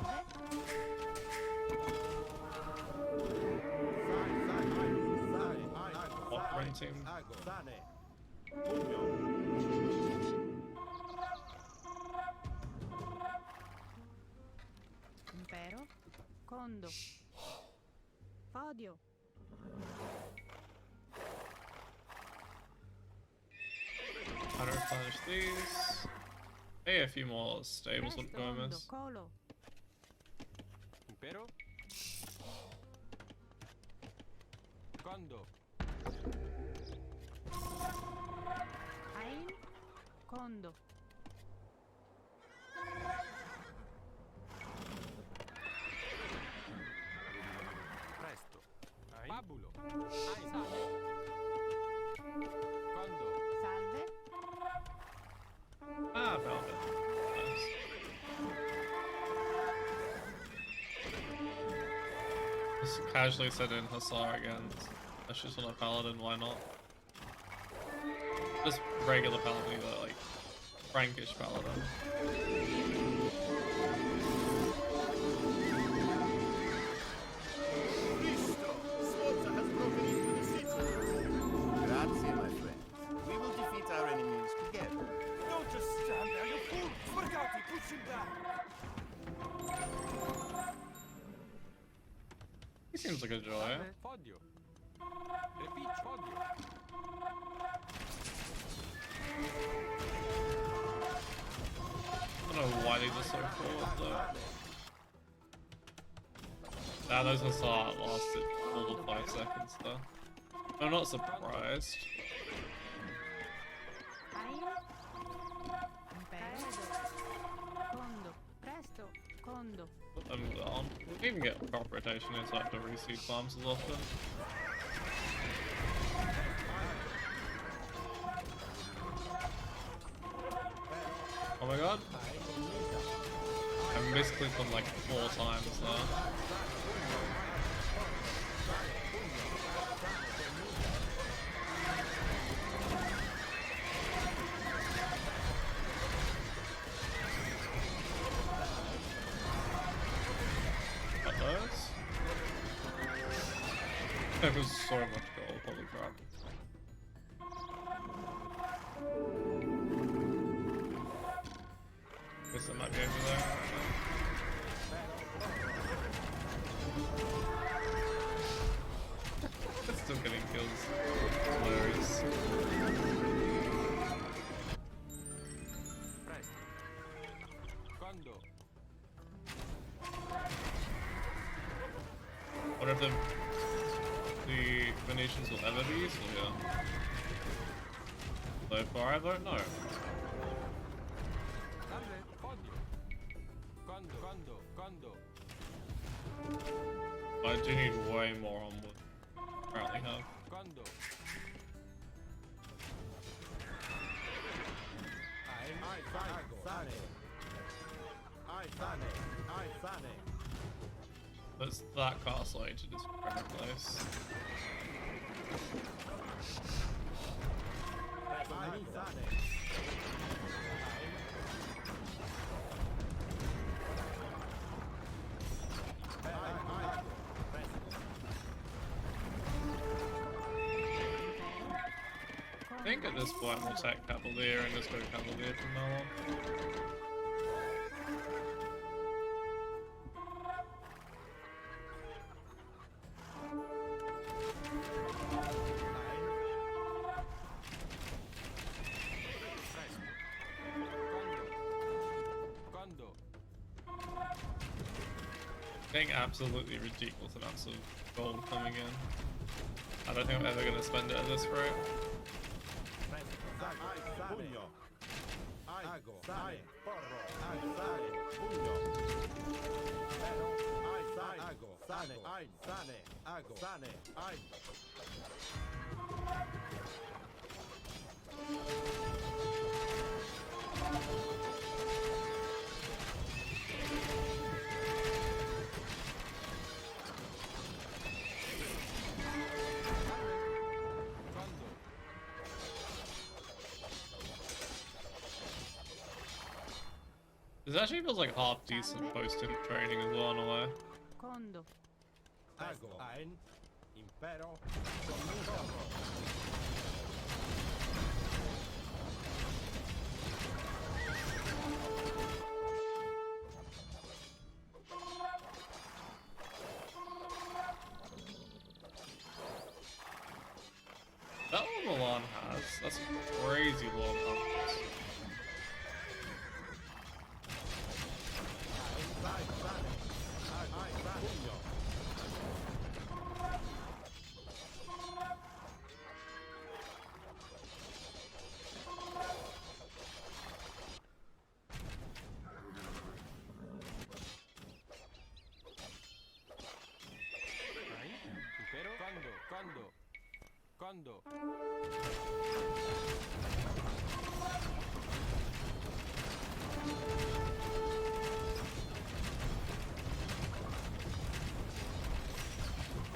What renting? Impero. Condo. Podio. How to replenish these? Hey, a few more stables would Presto. go Condo. miss. Colo. Impero? Condo. Ein. Condo. Presto. Pabulo. Ein. Salve. Condo. Salve. Ah, found it. Nice. Just casually set in Hussar again. That's just on a paladin, why not? Just regular paladin, either like Frankish paladin. Cristo! Sforza has broken into the city. Grazie, my friend. We will defeat our enemies together. Don't just stand there, you fool! Sforgati, push him back! He seems like a joy. Salve. Podio. Repeat podio. I don't know why they just so forward though. Nah, those Hussar lasted all of 5 seconds though. I'm not surprised. Ein. Impero. Condo. Presto. Condo. I'm down. We can even get crop rotation here, so I have to reseed farms as often. Oh my god. basically put like 4 times there. Got those. There was so much gold, holy crap. Guess I might be over there right now. Still getting kills. Hilarious. Quando? What if the Venetians will ever be useful here? So far I don't know. Salve, odio. Quando? But I do need way more on what I currently have. Quando? That's that castle I need to just replace. I think at this point we'll take Cavalier and just go Cavalier from now on. Quando? Getting absolutely ridiculous amounts of gold coming in. I don't think I'm ever going to spend it at this rate. Pugno. Ago. Sane. Porro. Sane. Pugno. Ago. Sane. Sane. Ago. Sane. This actually feels like half decent post-hit training as well in a way. Condo. Ago. Ein. Impero. That one Milan has. That's crazy long numbers. Impero? Quando?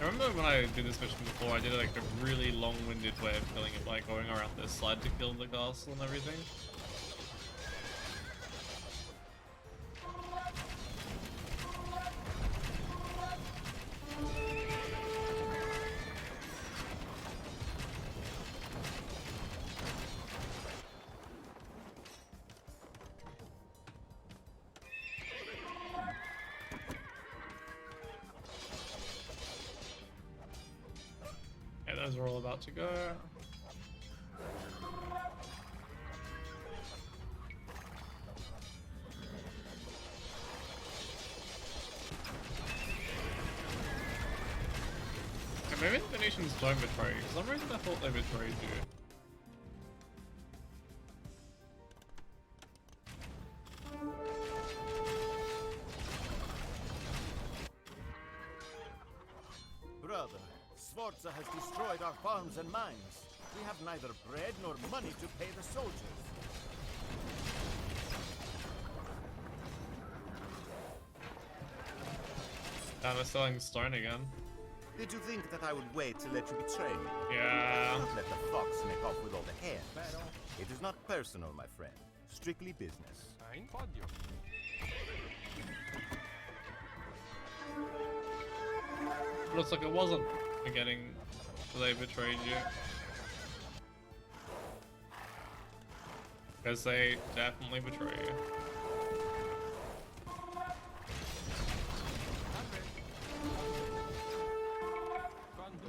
I remember when I did this mission before, I did like a really long-winded way of killing it by going around this side to kill the castle and everything. Those are all about to go. And maybe the Venetians don't betray you. For some reason I thought they betrayed you. Brother, Sforza has destroyed our farms and mines. We have neither bread nor money to pay the soldiers. Damn, we're selling stone again. Did you think that I would wait to let you betray me? Yeah. Don't let the fox make off with all the hares. It is not personal, my friend. Strictly business. Ein podio. Looks like it wasn't. Forgetting they betrayed you. Because they definitely betray you.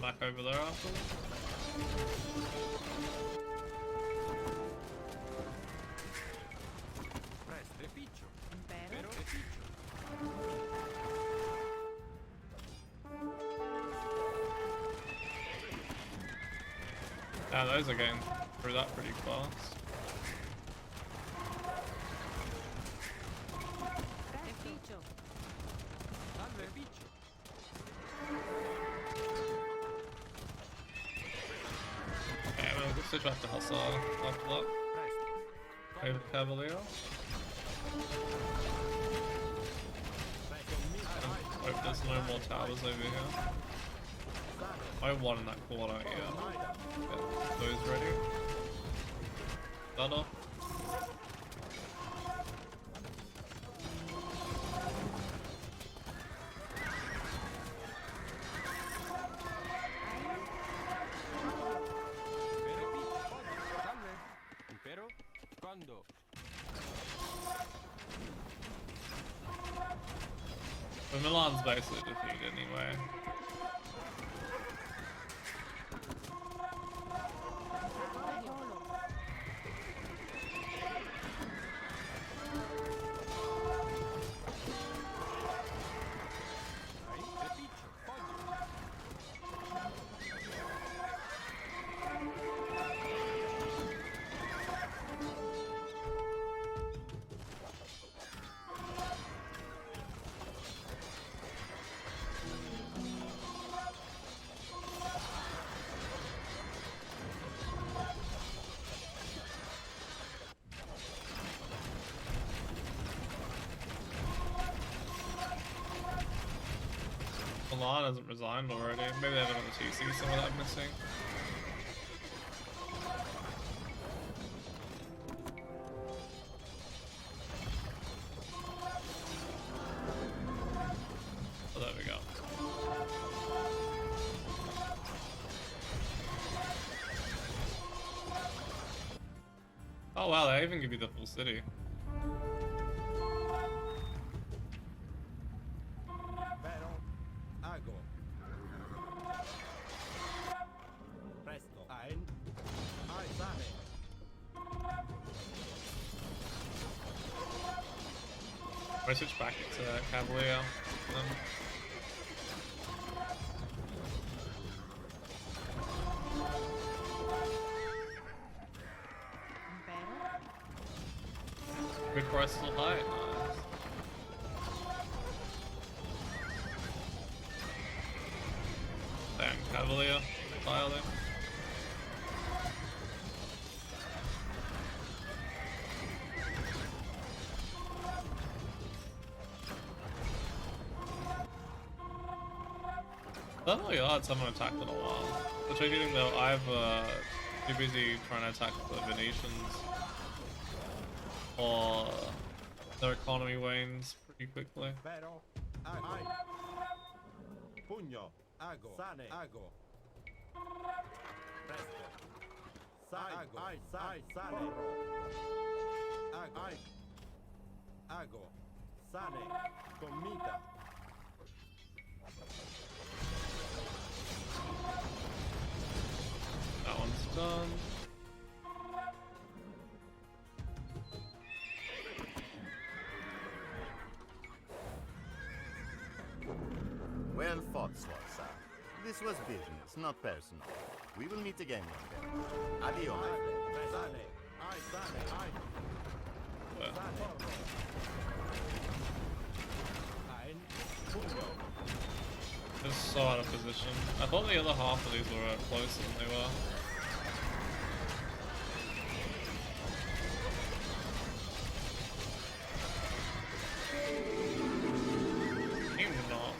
Back over there afterwards. Presto. Reficcio. Impero. Vero? Reficcio. Yeah, those are getting through that pretty fast. Reficio. Salve. Reficcio. Yeah, we'll switch back to Hussar after that. Presto. Over Cavalier. Hope there's no more towers over here. I won that corner, yeah. Get those ready. Done. Salve. Impero. Quando? But Milan's basically defeated anyway. Ein reficcio. Podio. Milan hasn't resigned already. Maybe they have another TC, some of that I'm missing. Oh, there we go. Oh wow, they even give you the full city. Vero? Ago. Presto. Ein. Sane. I switch back to Cavalier. Impero. Good price still high. Nice. Damn, Cavalier. File them. I don't know your odds haven't attacked in a while. The tricky thing though, I've too busy trying to attack the Venetians. Or their economy wanes pretty quickly. Vero? Ai. Pugno. Ago. Sane. Ago. Presto. Ago. Sane. Ago. Sane. Comita. That one's done. Well fought, Sforza. This was business, not personal. We will meet again one day. Addio, my friend. Sane. Sane. Well, Ein. Pugno. just so out of position. I thought the other half of these were closer than they were. Even not.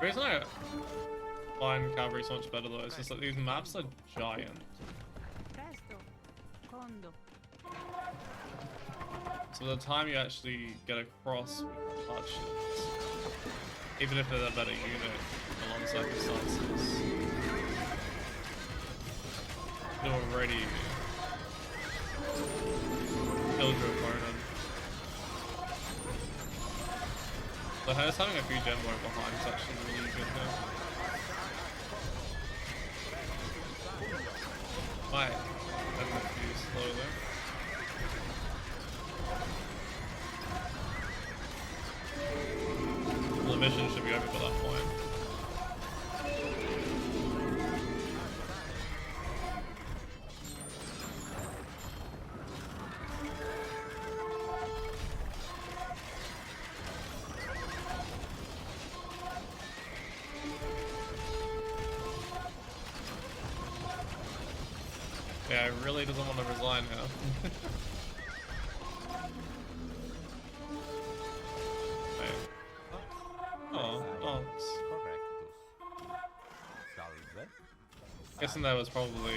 The reason I find cavalry so much better though is just that these maps are giant. Presto. Condo. So the time you actually get across with hardships, even if they're a better unit in a lot of circumstances, you already killed your opponent. So just having a few Gembo behind is actually really good here. Might have a few slowly. The mission should be over by that point. Yeah, he really doesn't want to resign here. Oh, dogs. Guessing that was probably...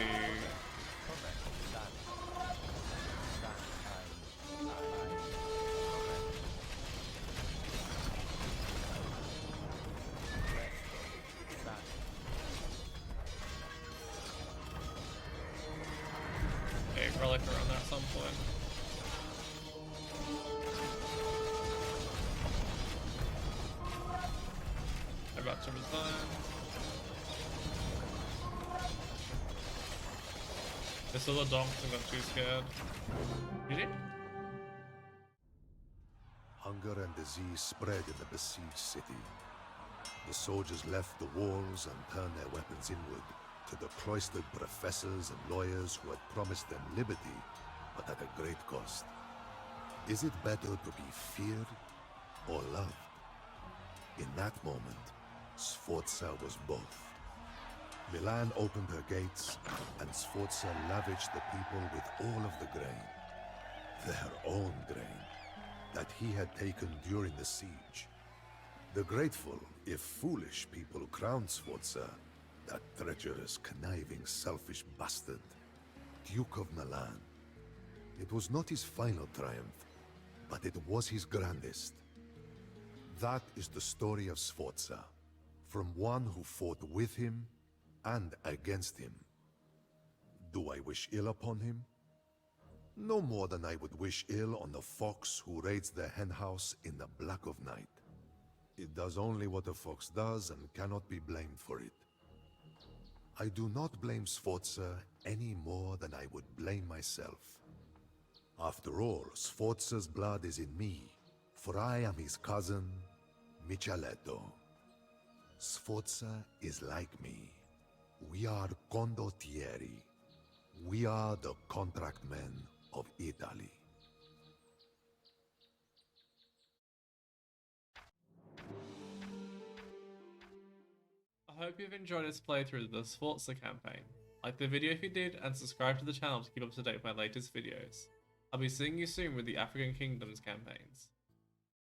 a relic around there at some point. They're about to resign. They saw the donks and got too scared. GG? Hunger and disease spread in the besieged city. The soldiers left the walls and turned their weapons inward to the cloistered professors and lawyers who had promised them liberty, but at a great cost. Is it better to be feared or loved? In that moment, Sforza was both. Milan opened her gates, and Sforza lavished the people with all of the grain. Their own grain, that he had taken during the siege. The grateful, if foolish, people crowned Sforza, that treacherous, conniving, selfish bastard, Duke of Milan. It was not his final triumph, but it was his grandest. That is the story of Sforza, from one who fought with him and against him. Do I wish ill upon him? No more than I would wish ill on the fox who raids the henhouse in the black of night. It does only what a fox does and cannot be blamed for it. I do not blame Sforza any more than I would blame myself. After all, Sforza's blood is in me, for I am his cousin, Micheletto. Sforza is like me. We are condottieri. We are the contract men of Italy. I hope you've enjoyed this playthrough of the Sforza campaign. Like the video if you did, and subscribe to the channel to keep up to date with my latest videos. I'll be seeing you soon with the African Kingdoms campaigns.